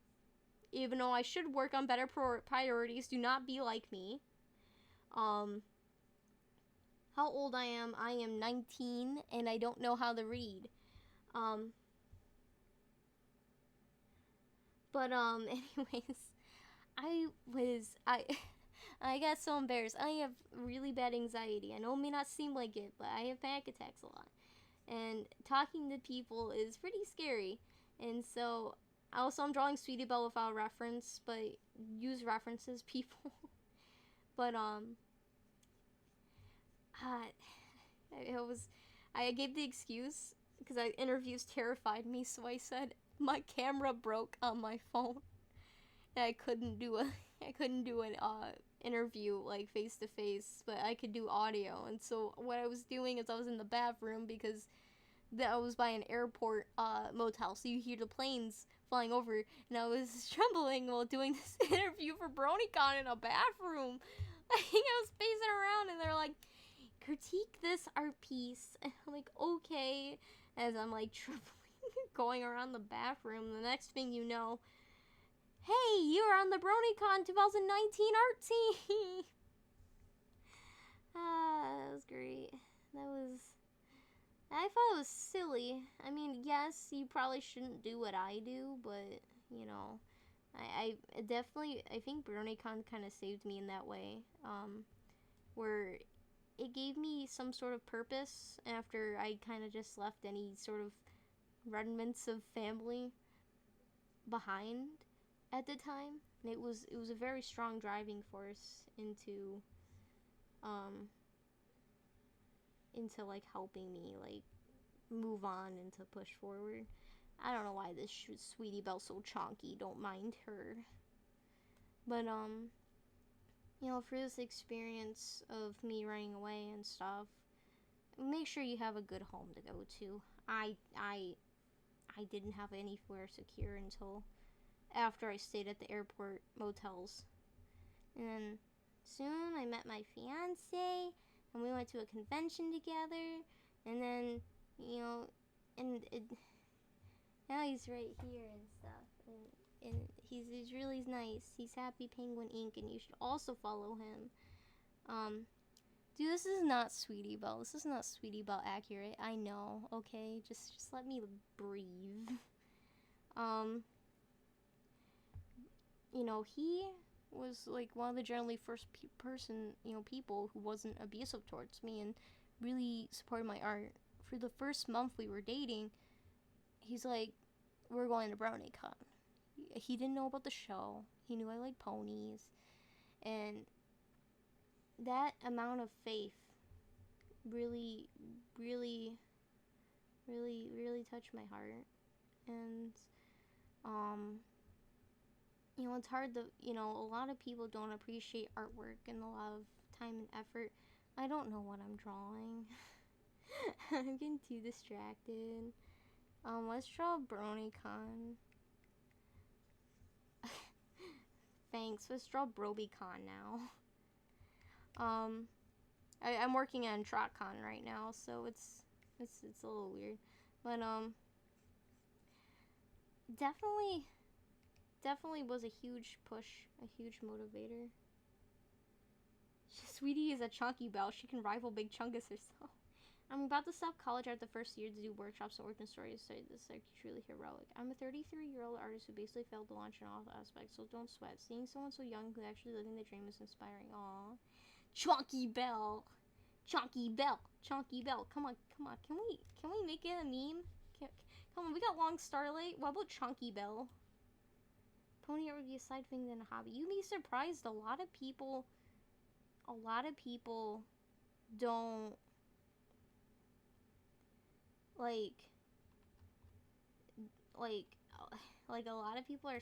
Even though I should work on better priorities, do not be like me. How old I am 19, and I don't know how to read. But anyways, I got so embarrassed. I have really bad anxiety. I know it may not seem like it, but I have panic attacks a lot. And talking to people is pretty scary. And so, also I'm drawing Sweetie Belle without reference, but use references, people. But, I gave the excuse, because interviews terrified me, so I said, my camera broke on my phone. And I couldn't do an interview like face to face, but I could do audio. And so what I was doing is I was in the bathroom because I was by an airport motel, so you hear the planes flying over, and I was trembling while doing this interview for BronyCon in a bathroom. I was pacing around, and they're like, critique this art piece. And I'm like, okay, as I'm like trembling, going around the bathroom. The next thing you know, hey, you're on the BronyCon 2019 art team. That was great. I thought it was silly. I mean, yes, you probably shouldn't do what I do, but, I definitely, I think BronyCon kind of saved me in that way, where it gave me some sort of purpose after I kind of just left any sort of remnants of family behind at the time. And it was a very strong driving force into like helping me like move on and to push forward. I don't know why this Sweetie Belle's so chonky, don't mind her. But for this experience of me running away and stuff, make sure you have a good home to go to. I didn't have anywhere secure until after I stayed at the airport motels. And then soon I met my fiance, and we went to a convention together. And then, you know, and now he's right here and stuff. And he's really nice. He's Happy Penguin Inc. and you should also follow him. Dude, this is not Sweetie Belle. This is not Sweetie Belle accurate. I know. Okay, just let me breathe. You know, he was like one of the generally first people who wasn't abusive towards me and really supported my art. For the first month we were dating, he's like, we're going to BronyCon. He didn't know about the show. He knew I liked ponies. And that amount of faith really, really, really, really touched my heart. And, you know, it's hard to, you know, a lot of people don't appreciate artwork and a lot of time and effort. I don't know what I'm drawing. I'm getting too distracted. Let's draw BronyCon. Thanks. Let's draw BronyCon now. I'm working on TrotCon right now, so it's a little weird, but definitely was a huge push, a huge motivator. Sweetie is a chunky belle. She can rival Big Chungus herself. I'm about to stop college after the first year to do workshops and origin stories, so this is like truly heroic. I'm a 33-year-old artist who basically failed to launch in all aspects, so don't sweat. Seeing someone so young who actually living the dream is inspiring. Aww. Chunky Belle. Chunky Belle. Chunky Belle. Come on. Can we make it a meme? Come on, we got Long Starlight. What about Chunky Belle? Pony art would be a side thing than a hobby. You'd be surprised. A lot of people don't like a lot of people are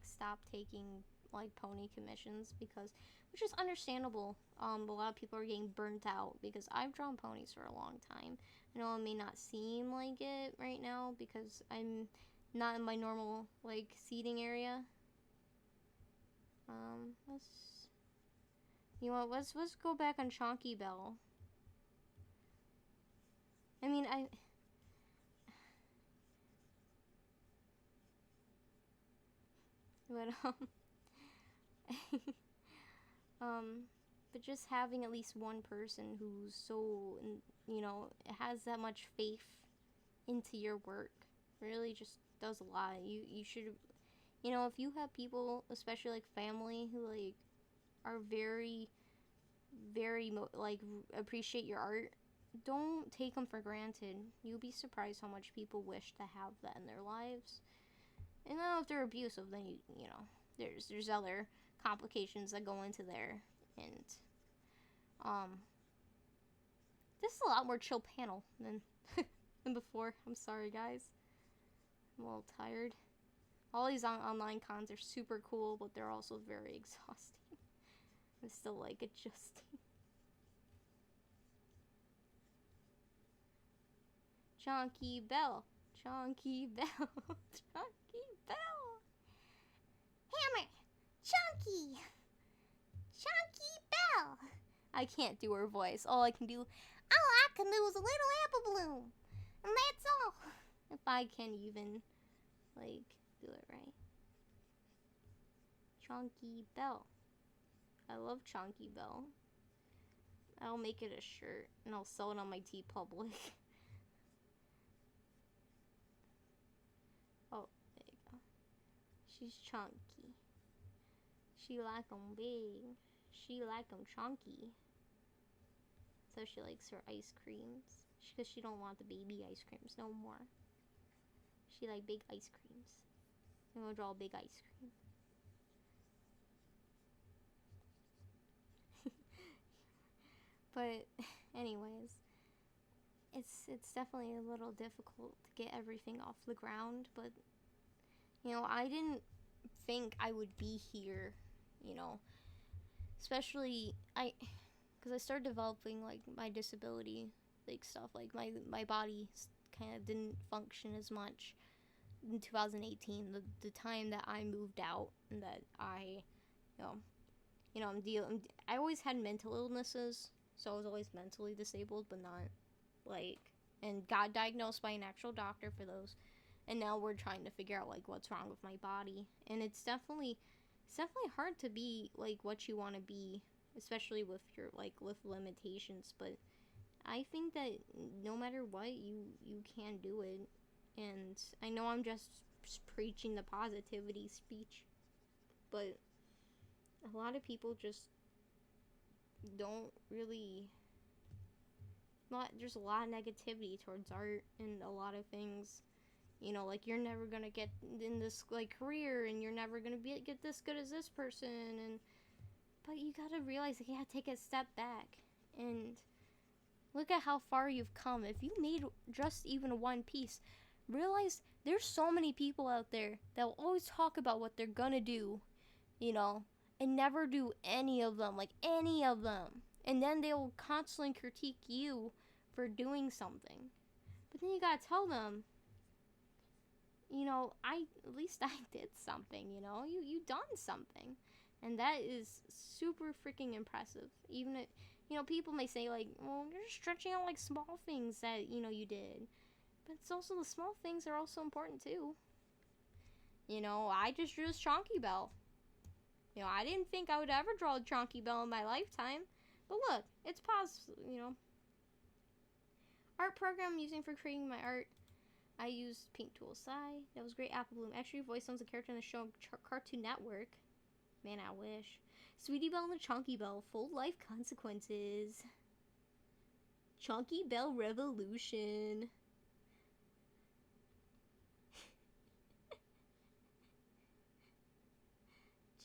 stop taking like pony commissions because, which is understandable. A lot of people are getting burnt out because I've drawn ponies for a long time. I know it may not seem like it right now because I'm not in my normal like seating area. Let's go back on Chonky Belle. I mean, but but just having at least one person who's so, you know, has that much faith into your work really just does a lot. You should, you know, if you have people, especially like family, who like are very appreciate your art, don't take them for granted. You'll be surprised how much people wish to have that in their lives. And then if they're abusive, then you know, there's other complications that go into there. And this is a lot more chill panel than than before. I'm sorry, guys. I'm a little tired. All these online cons are super cool, but they're also very exhausting. I'm still like adjusting. Chonky Belle. Chonky Belle. Chonky Belle. Hammer. Chonky. Chonky Belle. I can't do her voice. All I can do is a little apple bloom. And that's all. If I can even, like, do it right. Chonky Belle. I love Chonky Belle. I'll make it a shirt and I'll sell it on my TeePublic. Oh, there you go. She's chunky. She like 'em big. She like 'em chunky. So she likes her ice creams. Because she don't want the baby ice creams no more. She like big ice creams. I'm gonna draw a big ice cream. But anyways, it's definitely a little difficult to get everything off the ground, but you know, I didn't think I would be here, you know, especially because I started developing like my disability like stuff, like my body kind of didn't function as much in 2018, the time that I moved out and that I, you know, you know, I always had mental illnesses, so I was always mentally disabled, but not, like, and got diagnosed by an actual doctor for those. And now we're trying to figure out, like, what's wrong with my body. And it's definitely hard to be, like, what you want to be, especially with your, like, with limitations. But I think that no matter what, you can do it. And I know I'm just preaching the positivity speech, but a lot of people just don't really, there's a lot of negativity towards art and a lot of things, you know, like, you're never gonna get in this, like, career, and you're never gonna get this good as this person, and but you gotta realize, like, you gotta take a step back and look at how far you've come. If you made just even one piece, realize there's so many people out there that will always talk about what they're gonna do, you know, and never do any of them, like, any of them. And then they'll constantly critique you for doing something. But then you gotta tell them, you know, at least I did something, you know, you done something. And that is super freaking impressive. Even if, you know, people may say, like, well, you're stretching out, like, small things that, you know, you did. But it's also, the small things are also important too. You know, I just drew this Chonky Bell. You know, I didn't think I would ever draw a Chonky Bell in my lifetime. But look, it's possible, you know. Art program I'm using for creating my art. I used Paint Tool Sai. That was great. Apple Bloom. Actually, voice owns a character in the show Cartoon Network. Man, I wish. Sweetie Belle and the Chonky Bell. Full life consequences. Chonky Bell Revolution.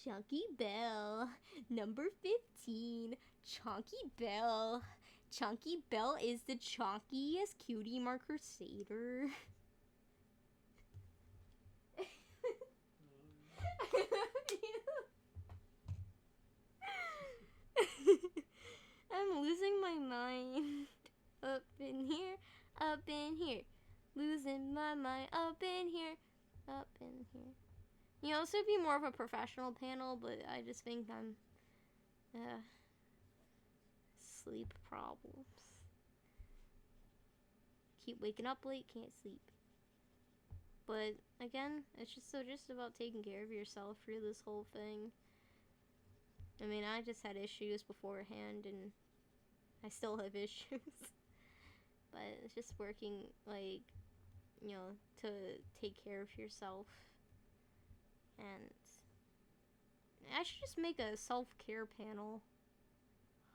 Chunky Bell, number 15, Chunky Bell. Chunky Bell is the chonkiest cutie mark crusader. I'm losing my mind. Up in here, up in here. Losing my mind, up in here, up in here. You know, this would be more of a professional panel, but I just think I'm, sleep problems. Keep waking up late, can't sleep. But, again, it's just about taking care of yourself through this whole thing. I mean, I just had issues beforehand, and I still have issues. But it's just working, like, you know, to take care of yourself. And I should just make a self-care panel.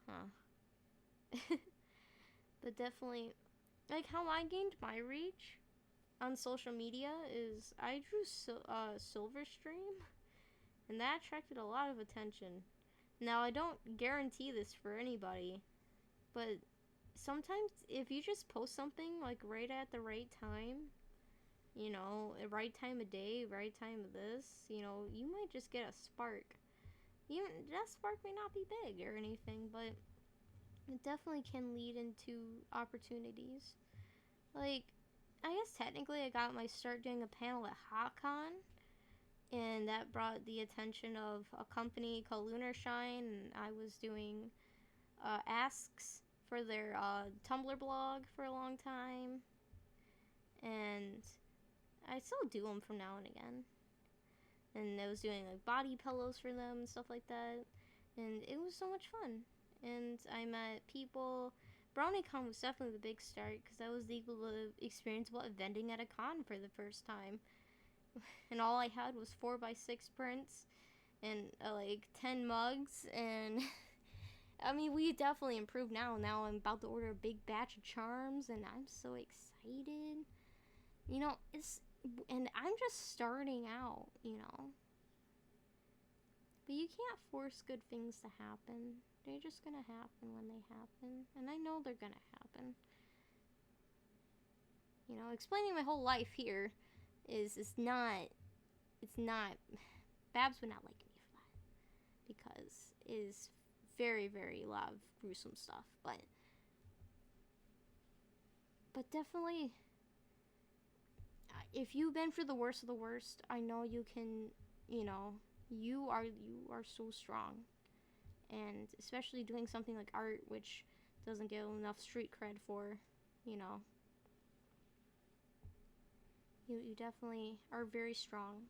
Huh. But definitely, like, how I gained my reach on social media is I drew Silverstream, and that attracted a lot of attention. Now, I don't guarantee this for anybody, but sometimes if you just post something, like, right at the right time, you know, right time of day, right time of this, you know, you might just get a spark. Even that spark may not be big or anything, but it definitely can lead into opportunities. Like, I guess technically I got my start doing a panel at HotCon, and that brought the attention of a company called Lunar Shine, and I was doing asks for their Tumblr blog for a long time, and I still do them from now and again. And I was doing, like, body pillows for them and stuff like that. And it was so much fun. And I met people. BronyCon was definitely the big start, because I was able to experience what vending at a con for the first time. And all I had was 4x6 prints and like 10 mugs. And I mean, we definitely improved now. Now I'm about to order a big batch of charms, and I'm so excited. You know, and I'm just starting out, you know. But you can't force good things to happen. They're just gonna happen when they happen. And I know they're gonna happen. You know, explaining my whole life here is not, Babs would not like me for that. Because it is very, very a lot of gruesome stuff. But definitely, if you've been through the worst of the worst, I know you can, you know, you are so strong. and especially doing something like art, which doesn't get enough street cred for, you know. You definitely are very strong.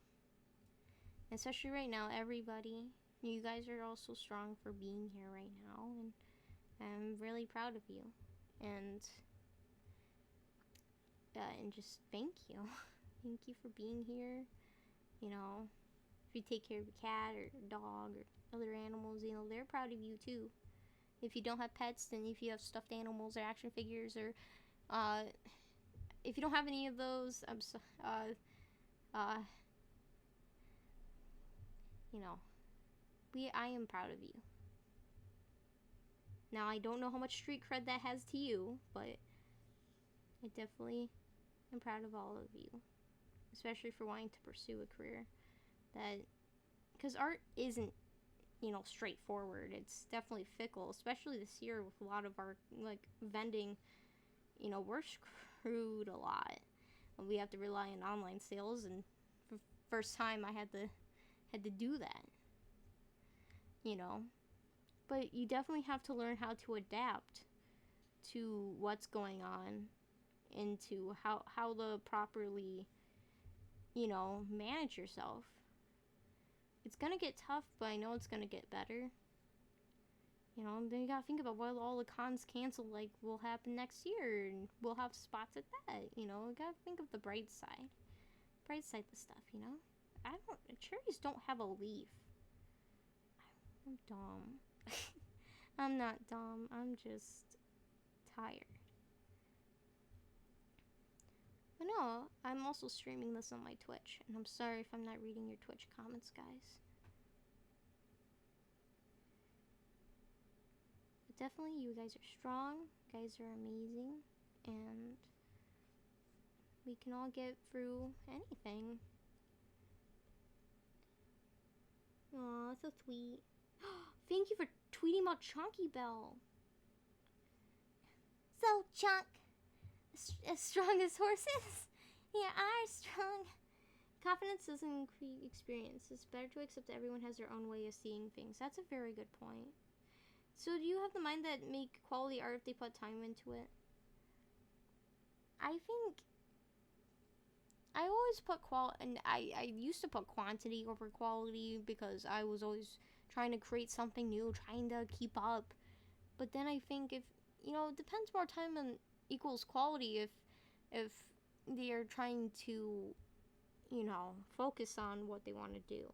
Especially right now, everybody, you guys are also strong for being here right now, and I'm really proud of you. And just thank you. Thank you for being here. You know, if you take care of a cat or a dog or other animals, you know, they're proud of you too. If you don't have pets, then if you have stuffed animals or action figures, or if you don't have any of those, you know, I am proud of you. Now, I don't know how much street cred that has to you, but I definitely am proud of all of you, especially for wanting to pursue a career that, because art isn't, you know, straightforward. It's definitely fickle, especially this year with a lot of our, like, vending. You know, we're screwed a lot. We have to rely on online sales, and for first time I had to do that. You know, but you definitely have to learn how to adapt to what's going on, and to how to properly, you know, manage yourself. It's gonna get tough, but I know it's gonna get better. You know, then you gotta think about what all the cons canceled, like, will happen next year, and we'll have spots at that. You know, you gotta think of the bright side. Bright side of stuff, you know? Cherries don't have a leaf. I'm dumb. I'm not dumb. I'm just tired. But no, I'm also streaming this on my Twitch, and I'm sorry if I'm not reading your Twitch comments, guys. But definitely, you guys are strong. You guys are amazing, and we can all get through anything. Aw, so sweet. Thank you for tweeting about Chunky Bell. So, Chunk, as strong as horses? Yeah, are strong. Confidence doesn't increase experience. It's better to accept that everyone has their own way of seeing things. That's a very good point. So, do you have the mind that make quality art if they put time into it? I think I always put and I used to put quantity over quality, because I was always trying to create something new, trying to keep up. But then I think, if, you know, it depends, more time and equals quality if they are trying to, you know, focus on what they want to do.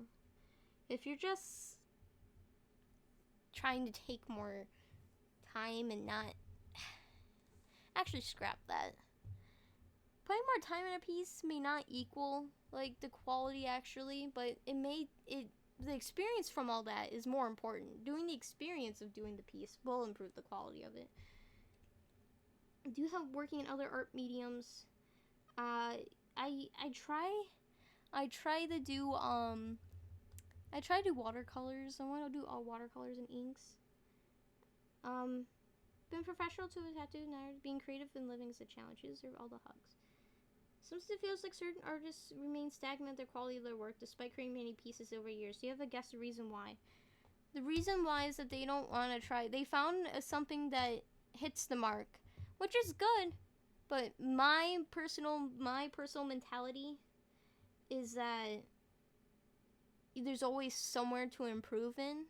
If you're just trying to take more time and not actually, scrap that. Putting more time in a piece may not equal, like, the quality actually, but the experience from all that is more important. Doing the experience of doing the piece will improve the quality of it. Do you have working in other art mediums? I try to do watercolors. I want to do all watercolors and inks. Been professional to a tattoo, now being creative and living is a challenge. These are all the hugs. Sometimes it feels like certain artists remain stagnant in their quality of their work despite creating many pieces over years. Do you have a guess the reason why? The reason why is that they don't want to try. They found something that hits the mark, which is good, but my personal mentality is that there's always somewhere to improve in.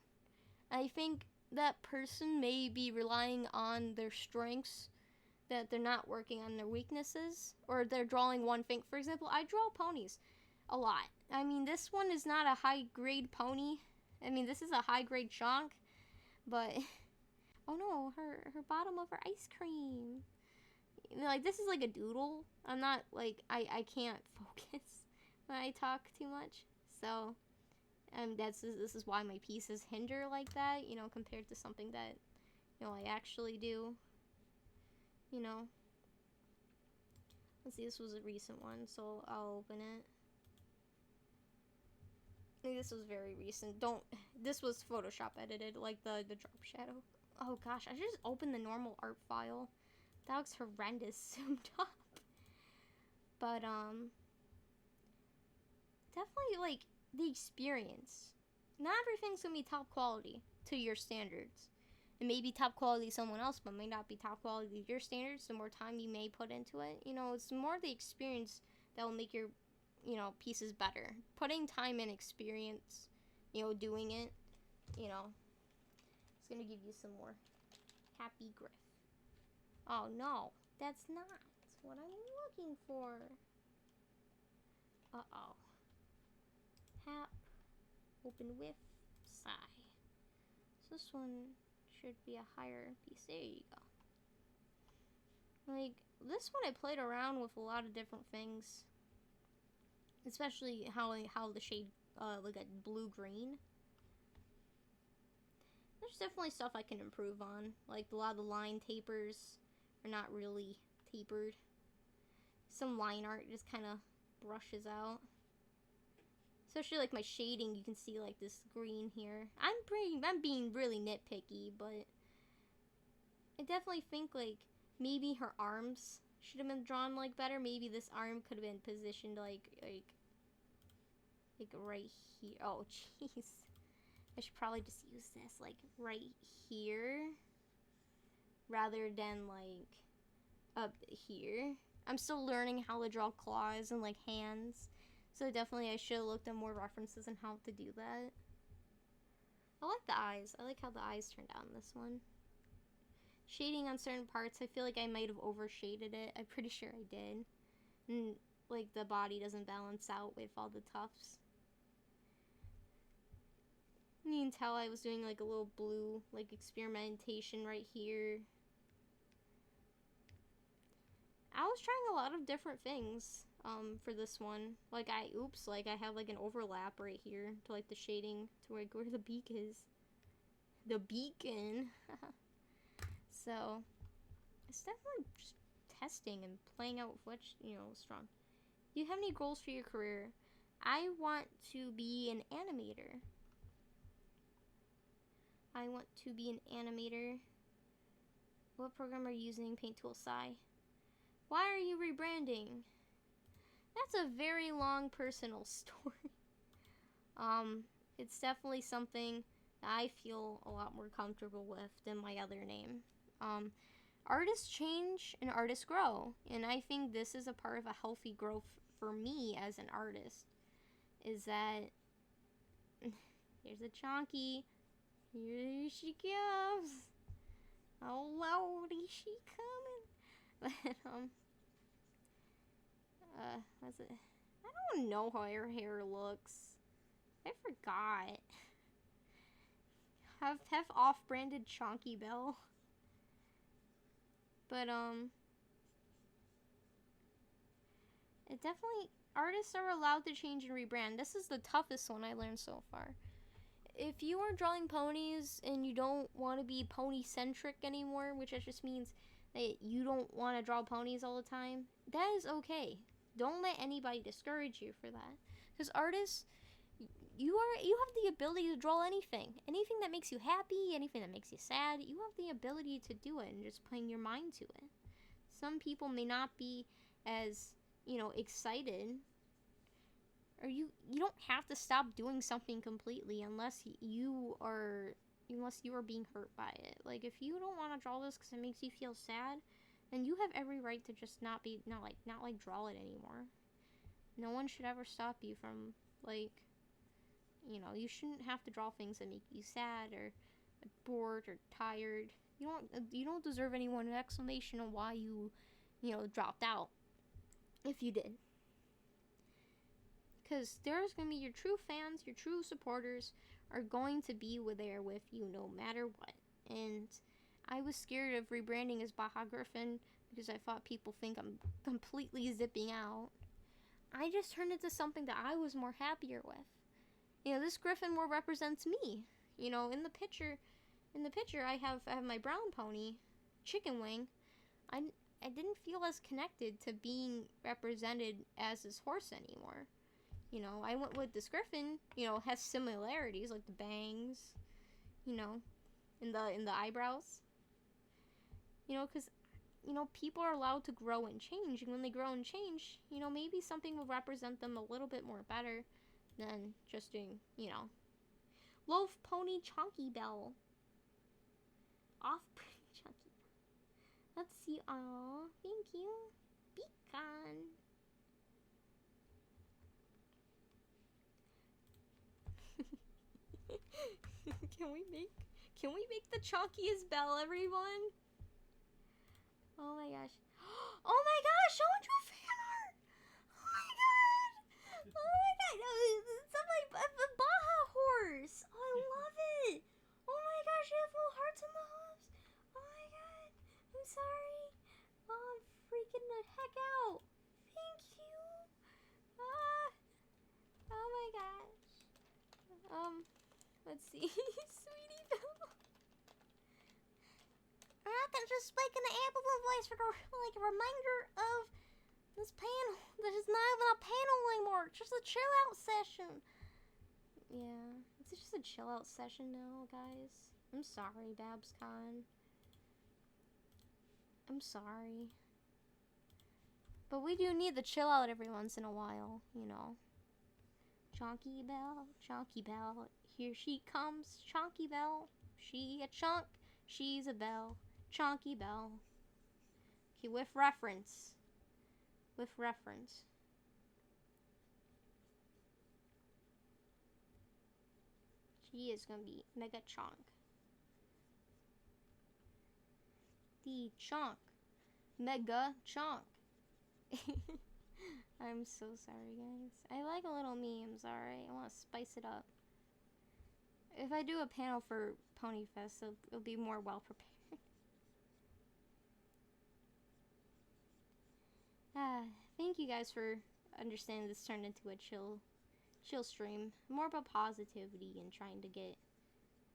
I think that person may be relying on their strengths, that they're not working on their weaknesses, or they're drawing one thing. For example, I draw ponies a lot. I mean, this one is not a high-grade pony. I mean, this is a high-grade chunk, but oh no, her bottom of her ice cream. Like, this is like a doodle. I'm not, like, I can't focus when I talk too much. So, this is why my pieces hinder like that, you know, compared to something that, you know, I actually do. You know. Let's see, this was a recent one, so I'll open it. I think this was very recent. This was Photoshop edited, like the drop shadow. Oh gosh, I just opened the normal art file. That looks horrendous zoomed up. But, definitely, like, the experience. Not everything's gonna be top quality. to your standards. It may be top quality to someone else, but may not be top quality to your standards. The more time you may put into it, you know, it's more the experience that will make your, you know, pieces better. Putting time and experience, you know, doing it, you know, it's gonna give you some more happy griff. Oh no, that's not what I'm looking for. Uh-oh. Hap, open with, sigh. So this one should be a higher piece. There you go. Like, this one I played around with a lot of different things. Especially how the shade, like a blue-green. There's definitely stuff I can improve on. Like, a lot of the line tapers are not really tapered. Some line art just kind of brushes out. Especially like my shading, you can see like this green here. I'm being really nitpicky, but I definitely think like maybe her arms should have been drawn like better. Maybe this arm could have been positioned like right here. Oh jeez, I should probably just use this like right here rather than like up here. I'm still learning how to draw claws and like hands. So definitely I should have looked at more references on how to do that. I like the eyes. I like how the eyes turned out in this one. Shading on certain parts, I feel like I might have overshaded it. I'm pretty sure I did. And like the body doesn't balance out with all the tufts. You can tell I was doing like a little blue like experimentation right here. I was trying a lot of different things for this one. Like I have like an overlap right here to like the shading to like where the beak is. The beacon. So it's definitely just testing and playing out what's, you know, strong. Do you have any goals for your career? I want to be an animator. I want to be an animator. What program are you using? Paint tool, sigh. Why are you rebranding? That's a very long personal story. It's definitely something that I feel a lot more comfortable with than my other name. Artists change and artists grow, and I think this is a part of a healthy growth for me as an artist. Is that here's a chonky. Here she comes. Oh lordy, she coming. But what's it? I don't know how her hair looks. I forgot. Have off-branded Chonky Bell. But it definitely, artists are allowed to change and rebrand. This is the toughest one I learned so far. If you are drawing ponies and you don't want to be pony-centric anymore, which just means that you don't want to draw ponies all the time, that is okay. Don't let anybody discourage you for that. Because artists, you have the ability to draw anything. Anything that makes you happy, anything that makes you sad, you have the ability to do it and just putting your mind to it. Some people may not be as, you know, excited. Or you don't have to stop doing something completely unless you are being hurt by it. Like if you don't want to draw this because it makes you feel sad, then you have every right to just not draw it anymore. No one should ever stop you from like, you know, you shouldn't have to draw things that make you sad or bored or tired. You don't deserve anyone an explanation on why you know, dropped out. If you did. Because there's going to be your true fans, your true supporters are going to be there with you no matter what. And I was scared of rebranding as Baja Griffin because I thought people think I'm completely zipping out. I just turned it to something that I was more happier with. You know, this Griffin more represents me. You know, in the picture I have my brown pony, Chicken Wing. I didn't feel as connected to being represented as this horse anymore. You know, I went with this Griffin, you know, has similarities like the bangs, you know, in the eyebrows. You know, because, you know, people are allowed to grow and change, and when they grow and change, you know, maybe something will represent them a little bit more better than just doing, you know, Loaf Pony Chunky Bell. Off Pony Chunky. Let's see. Aw, thank you. Beacon. Can we make the chunkiest bell, everyone? Oh my gosh. Oh my gosh, someone drew fan art! Oh my god! Oh my god! Some like a Baja horse! Oh, I love it! Oh my gosh, they have little hearts in the hooves! Oh my god! I'm sorry! Oh, I'm freaking the heck out! Thank you! Oh my gosh. Let's see. Sweetie Belle. I'm just making an amplified voice for like a reminder of this panel. This is not even a panel anymore. It's just a chill out session. Yeah, it's just a chill out session now, guys. I'm sorry, BABSCon. I'm sorry. But we do need the chill out every once in a while, you know. Chonky Bell, here she comes, Chonky Bell. She a chunk, she's a bell, Chonky Bell. Okay, with reference. She is gonna be mega chunk. The chunk. Mega chunk. I'm so sorry, guys. I like a little memes, alright? I want to spice it up. If I do a panel for Ponyfest, it'll be more well prepared. Thank you guys for understanding this turned into a chill stream. More about positivity and trying to get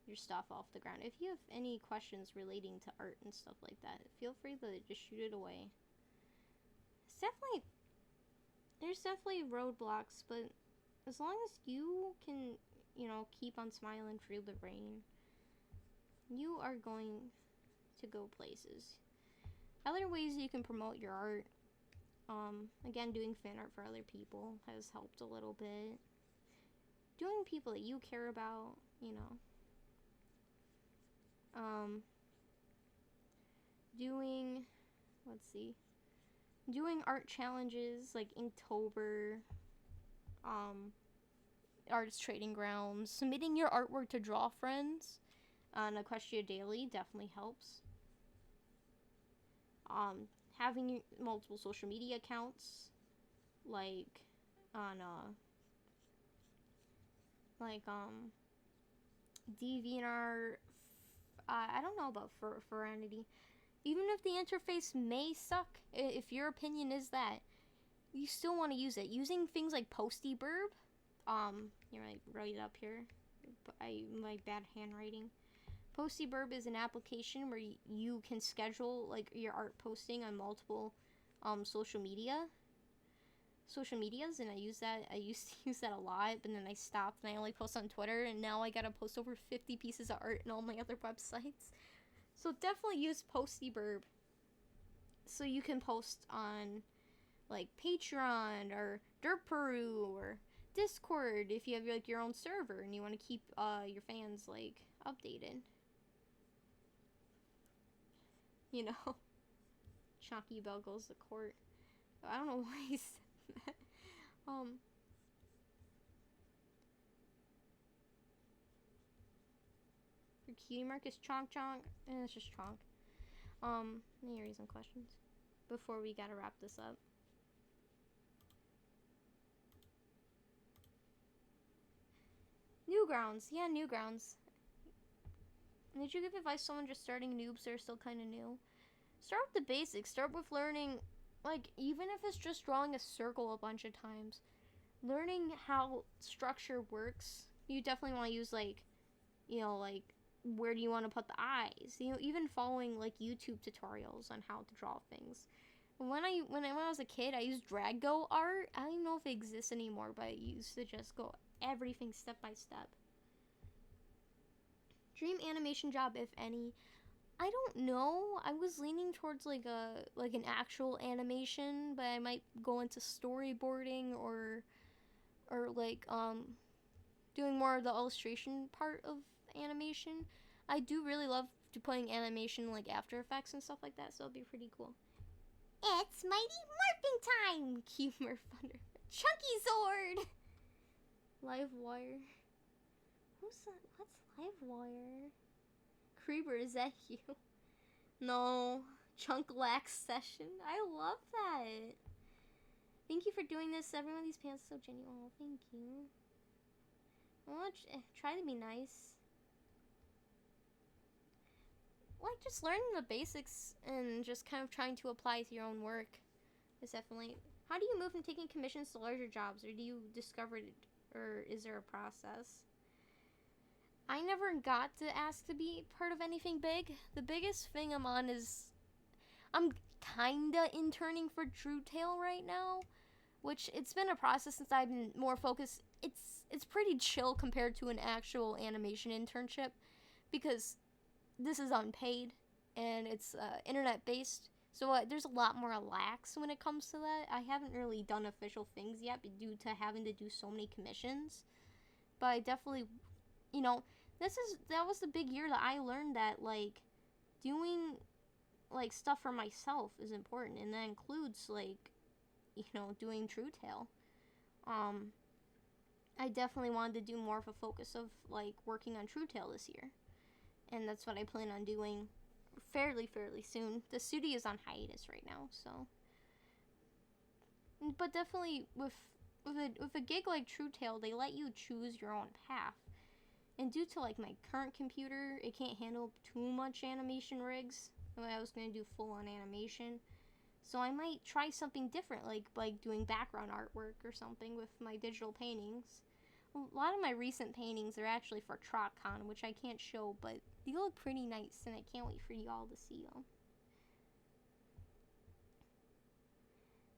your stuff off the ground. If you have any questions relating to art and stuff like that, feel free to just shoot it away. There's definitely roadblocks, but as long as you can, you know, keep on smiling through the rain, you are going to go places. Other ways you can promote your art, again, doing fan art for other people has helped a little bit. Doing people that you care about, you know. Doing art challenges like Inktober, Artist Trading Grounds, submitting your artwork to Draw Friends on Equestria Daily definitely helps. Having multiple social media accounts, like on DeviantArt. I don't know about Serenity. Even if the interface may suck, if your opinion is that, you still want to use it. Using things like PostyBurb, here, I write it up here. My bad handwriting. PostyBurb is an application where you can schedule like your art posting on multiple social medias, and I used to use that a lot, but then I stopped and I only post on Twitter, and now I gotta post over 50 pieces of art in all my other websites. So definitely use PostyBurb so you can post on like Patreon or Derperu or Discord if you have like your own server and you want to keep your fans like updated. You know, Chonky Bell goes to court. I don't know why he said that. Your cutie mark is Chonk. It's just Chonk. Any reason questions before we gotta wrap this up? Newgrounds. Yeah, Newgrounds. Did you give advice to someone just starting, noobs that are still kind of new? Start with the basics. Start with learning, like, even if it's just drawing a circle a bunch of times. Learning how structure works. You definitely want to use, like, you know, like, where do you want to put the eyes? You know, even following, like, YouTube tutorials on how to draw things. When I was a kid, I used Drago art. I don't even know if it exists anymore, but I used to just go everything step by step. Dream animation job, if any. I don't know. I was leaning towards like an actual animation, but I might go into storyboarding or like doing more of the illustration part of animation. I do really love putting animation like After Effects and stuff like that, so it'll be pretty cool. It's mighty morphing time! Cute Murph Thunder. Chunky Sword! Livewire. Who's that? What's Livewire? Creeper, is that you? No. Chunk Lax Session. I love that. Thank you for doing this. Everyone, these pants are so genuine. Oh, thank you. I want to try to be nice. Like, just learning the basics and just kind of trying to apply to your own work is definitely... How do you move from taking commissions to larger jobs, or do you discover it, or is there a process? I never got to ask to be part of anything big. The biggest thing I'm on is... I'm kinda interning for TrueTail right now, which it's been a process since I've been more focused. It's pretty chill compared to an actual animation internship, because this is unpaid and it's internet based, so there's a lot more lax when it comes to that. I haven't really done official things yet due to having to do so many commissions, but I definitely, you know, that was the big year that I learned that like doing like stuff for myself is important, and that includes like, you know, doing TrueTail. I definitely wanted to do more of a focus of like working on TrueTail this year, and that's what I plan on doing fairly soon. The studio's on hiatus right now, so. But definitely with a gig like TrueTail, they let you choose your own path. And due to like my current computer, it can't handle too much animation rigs. I was gonna do full on animation, so I might try something different, like doing background artwork or something with my digital paintings. A lot of my recent paintings are actually for TrotCon, which I can't show, but they look pretty nice, and I can't wait for y'all to see them.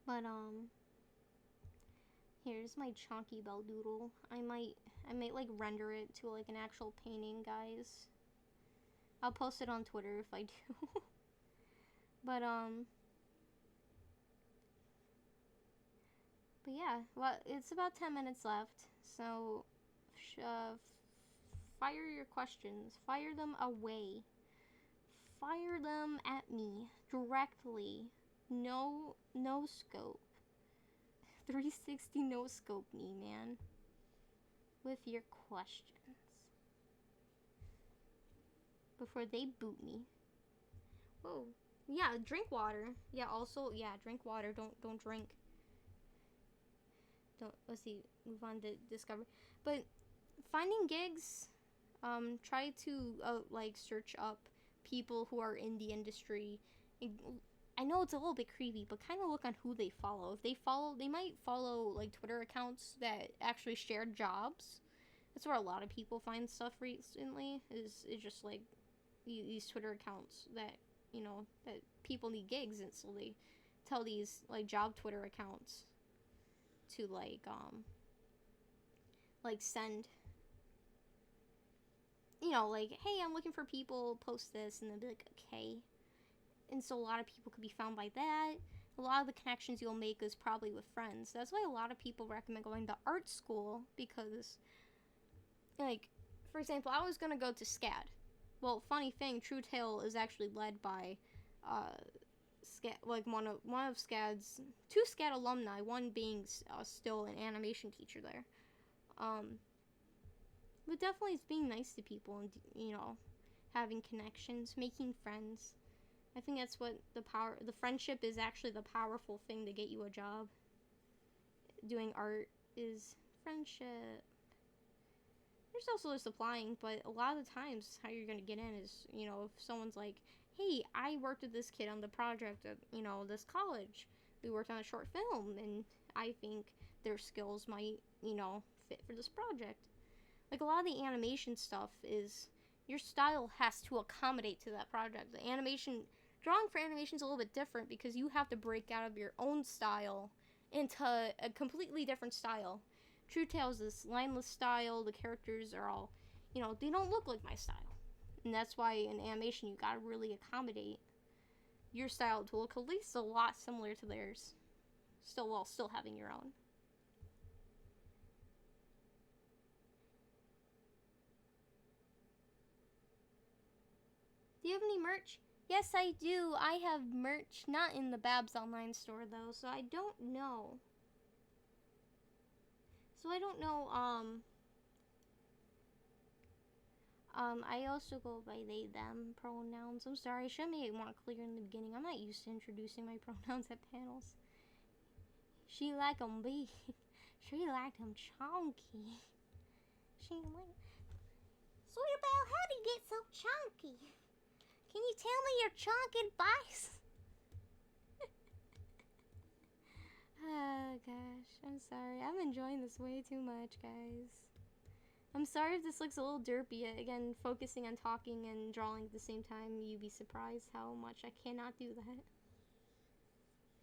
But here's my chunky bell doodle. I might like render it to like an actual painting, guys. I'll post it on Twitter if I do. But yeah, well, it's about 10 minutes left, so fire your questions. Fire them away. Fire them at me directly. No scope. 360 no scope me, man. With your questions. Before they boot me. Whoa. Yeah, drink water. Yeah, also, yeah, drink water. Don't drink. Let's see, move on to discover. But finding gigs, try to like search up people who are in the industry. I know it's a little bit creepy, but kind of look on who they follow. If they might follow like Twitter accounts that actually share jobs. That's where a lot of people find stuff recently. Is just like these Twitter accounts that, you know, that people need gigs, and so they tell these like job Twitter accounts to like send, you know, like, hey, I'm looking for people, post this, and they'll be like, okay. And so a lot of people could be found by that. A lot of the connections you'll make is probably with friends. That's why a lot of people recommend going to art school, because, like, for example, I was gonna go to SCAD. Well, funny thing, TrueTail is actually led by like one of SCAD's two SCAD alumni, one being still an animation teacher there. But definitely it's being nice to people and, you know, having connections, making friends. I think that's what the friendship is actually the powerful thing to get you a job. Doing art is friendship. There's also this applying, but a lot of the times how you're gonna get in is, you know, if someone's like, hey, I worked with this kid on the project at, you know, this college. We worked on a short film, and I think their skills might, you know, fit for this project. Like, a lot of the animation stuff is, your style has to accommodate to that project. The animation, drawing for animation is a little bit different, because you have to break out of your own style into a completely different style. TrueTail is this lineless style. The characters are all, you know, they don't look like my style. And that's why in animation you gotta really accommodate your style to look at least a lot similar to theirs. Still, while still having your own. Do you have any merch? Yes, I do. I have merch, not in the Babs online store though, so I don't know. I also go by they, them pronouns. I'm sorry, I should have made it more clear in the beginning. I'm not used to introducing my pronouns at panels. She like 'em big. She like 'em chunky. She like... Sweet Belle, how do you get so chunky? Can you tell me your chunk advice? Oh gosh, I'm sorry. I'm enjoying this way too much, guys. I'm sorry if this looks a little derpy. Again, focusing on talking and drawing at the same time, you'd be surprised how much I cannot do that.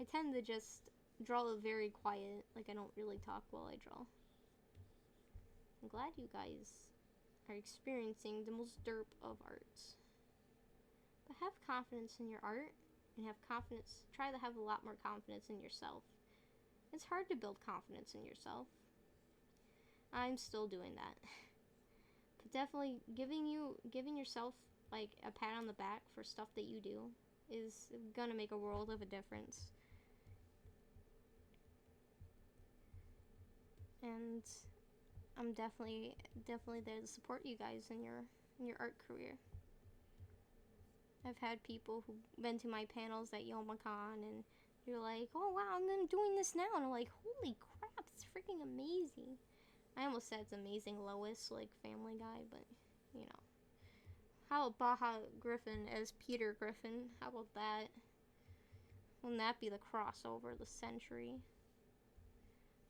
I tend to just draw very quiet, like I don't really talk while I draw. I'm glad you guys are experiencing the most derp of arts. But have confidence in your art, and have confidence, try to have a lot more confidence in yourself. It's hard to build confidence in yourself. I'm still doing that. But definitely giving yourself like a pat on the back for stuff that you do is gonna make a world of a difference. And I'm definitely there to support you guys in your art career. I've had people who've been to my panels at YomaCon and you're like, oh wow, I'm doing this now, and I'm like, holy crap, it's freaking amazing. I almost said it's amazing Lois, like Family Guy, but you know. How about Baja Griffin as Peter Griffin? How about that? Wouldn't that be the crossover of the century?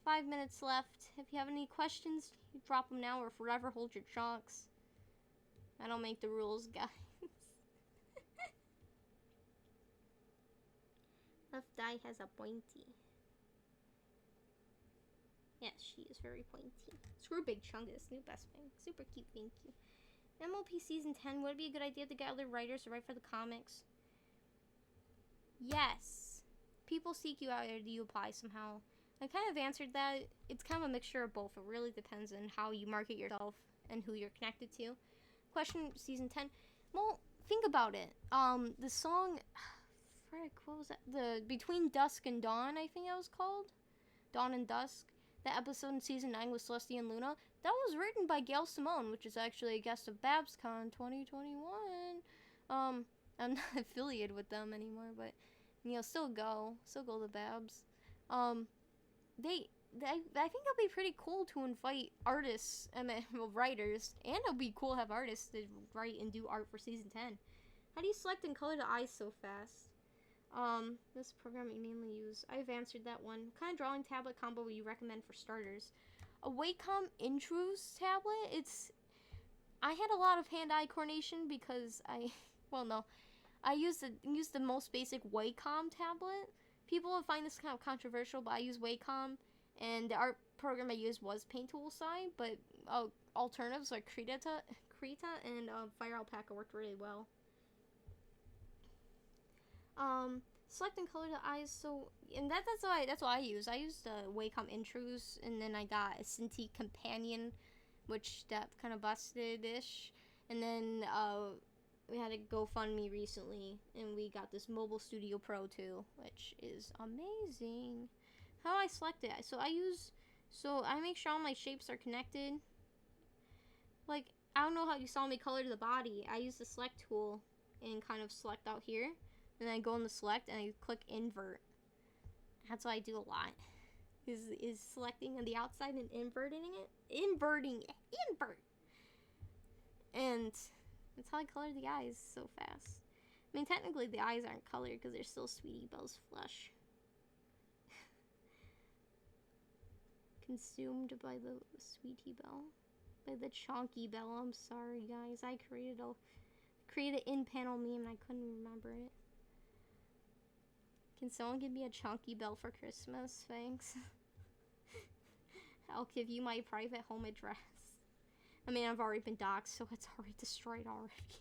5 minutes left. If you have any questions, you drop them now or forever hold your chunks. I don't make the rules, guys. Left eye has a pointy. Yes, she is very pointy. Screw Big Chungus, new best friend. Super cute, thank you. MLP Season 10, would it be a good idea to get other writers to write for the comics? Yes. People seek you out, or do you apply somehow? I kind of answered that. It's kind of a mixture of both. It really depends on how you market yourself and who you're connected to. Question Season 10. Well, think about it. The song... Frick, what was that? The Between Dusk and Dawn, I think that was called. Dawn and Dusk. That episode in Season 9 with Celestia and Luna. That was written by Gail Simone, which is actually a guest of BABSCon 2021. I'm not affiliated with them anymore, but, you know, still go to Babs. I think it'll be pretty cool to invite artists, well, writers, and it'll be cool to have artists to write and do art for Season 10. How do you select and color the eyes so fast? This program you mainly use. I've answered that one. What kind of drawing tablet combo would you recommend for starters? A Wacom Intrus tablet. I had a lot of hand-eye coordination because I used the most basic Wacom tablet. People would find this kind of controversial, but I use Wacom, and the art program I used was Paint Tool Sci, but alternatives like Krita and Fire Alpaca worked really well. Select and color the eyes, so, and that's what I use. I used Wacom Intrus, and then I got a Cintiq Companion, which that kind of busted-ish, and then, we had a GoFundMe recently, and we got this Mobile Studio Pro 2, which is amazing. How do I select it? So I make sure all my shapes are connected. Like, I don't know how you saw me color the body. I use the select tool and kind of select out here. And then I go in the select and I click invert. That's what I do a lot. Is selecting on the outside and inverting it. Invert. And that's how I color the eyes so fast. I mean, technically the eyes aren't colored because they're still Sweetie Belle's flesh. Consumed by the Sweetie Belle. By the Chonky Belle. I'm sorry, guys. I created in-panel meme and I couldn't remember it. Can someone give me a Chunky Belle for Christmas? Thanks. I'll give you my private home address. I mean, I've already been doxxed, so it's already destroyed already.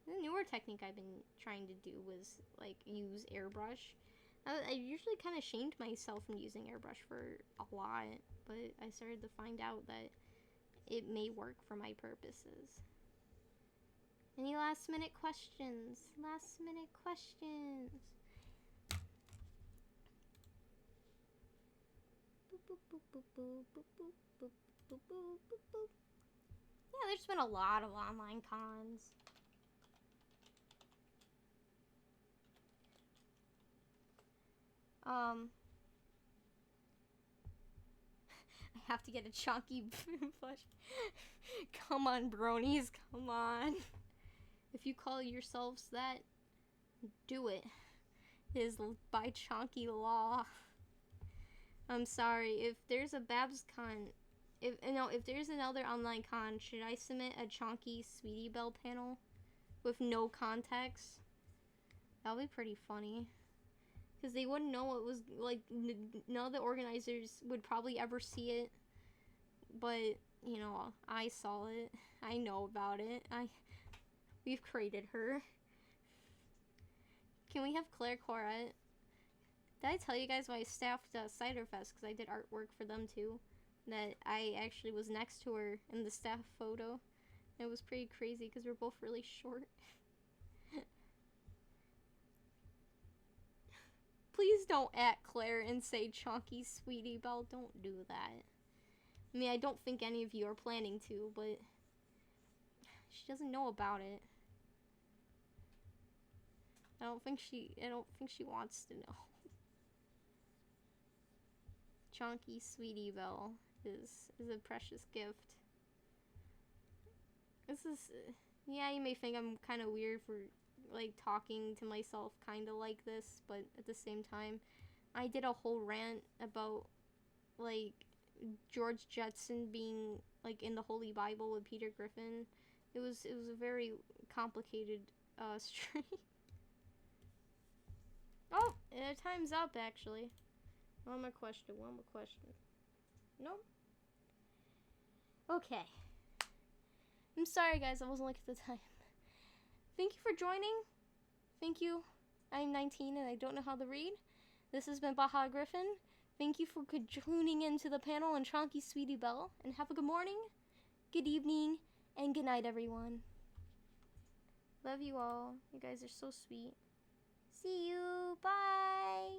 The newer technique I've been trying to do was, like, use airbrush. I usually kind of shamed myself from using airbrush for a lot, but I started to find out that it may work for my purposes. Any last minute questions? Last minute questions. Yeah, there's been a lot of online cons. I have to get a chunky plush. Come on, bronies, come on. If you call yourselves that, do it. It is by chunky law. I'm sorry, if there's a BABSCon, if there's another online con, should I submit a chunky Sweetie Belle panel with no context? That would be pretty funny. Because they wouldn't know it was, like, none of the organizers would probably ever see it. But, you know, I saw it. I know about it. We've created her. Can we have Claire Corette? Did I tell you guys when I staffed Ciderfest, because I did artwork for them too, that I actually was next to her in the staff photo? It was pretty crazy because we're both really short. Please don't at Claire and say chunky Sweetie Belle. Don't do that. I mean, I don't think any of you are planning to, but she doesn't know about it. I don't think she wants to know. Chunky Sweetie Belle is a precious gift. This is, yeah, you may think I'm kind of weird for, like, talking to myself kind of like this, but at the same time, I did a whole rant about, like, George Jetson being, like, in the Holy Bible with Peter Griffin. It was a very complicated, stream. Oh, time's up, actually. One more question. Nope. Okay. I'm sorry, guys. I wasn't looking at the time. Thank you for joining. Thank you. I'm 19 and I don't know how to read. This has been Baja Griffin. Thank you for tuning into the panel and Chunky Sweetie Belle. And have a good morning, good evening, and good night, everyone. Love you all. You guys are so sweet. See you. Bye.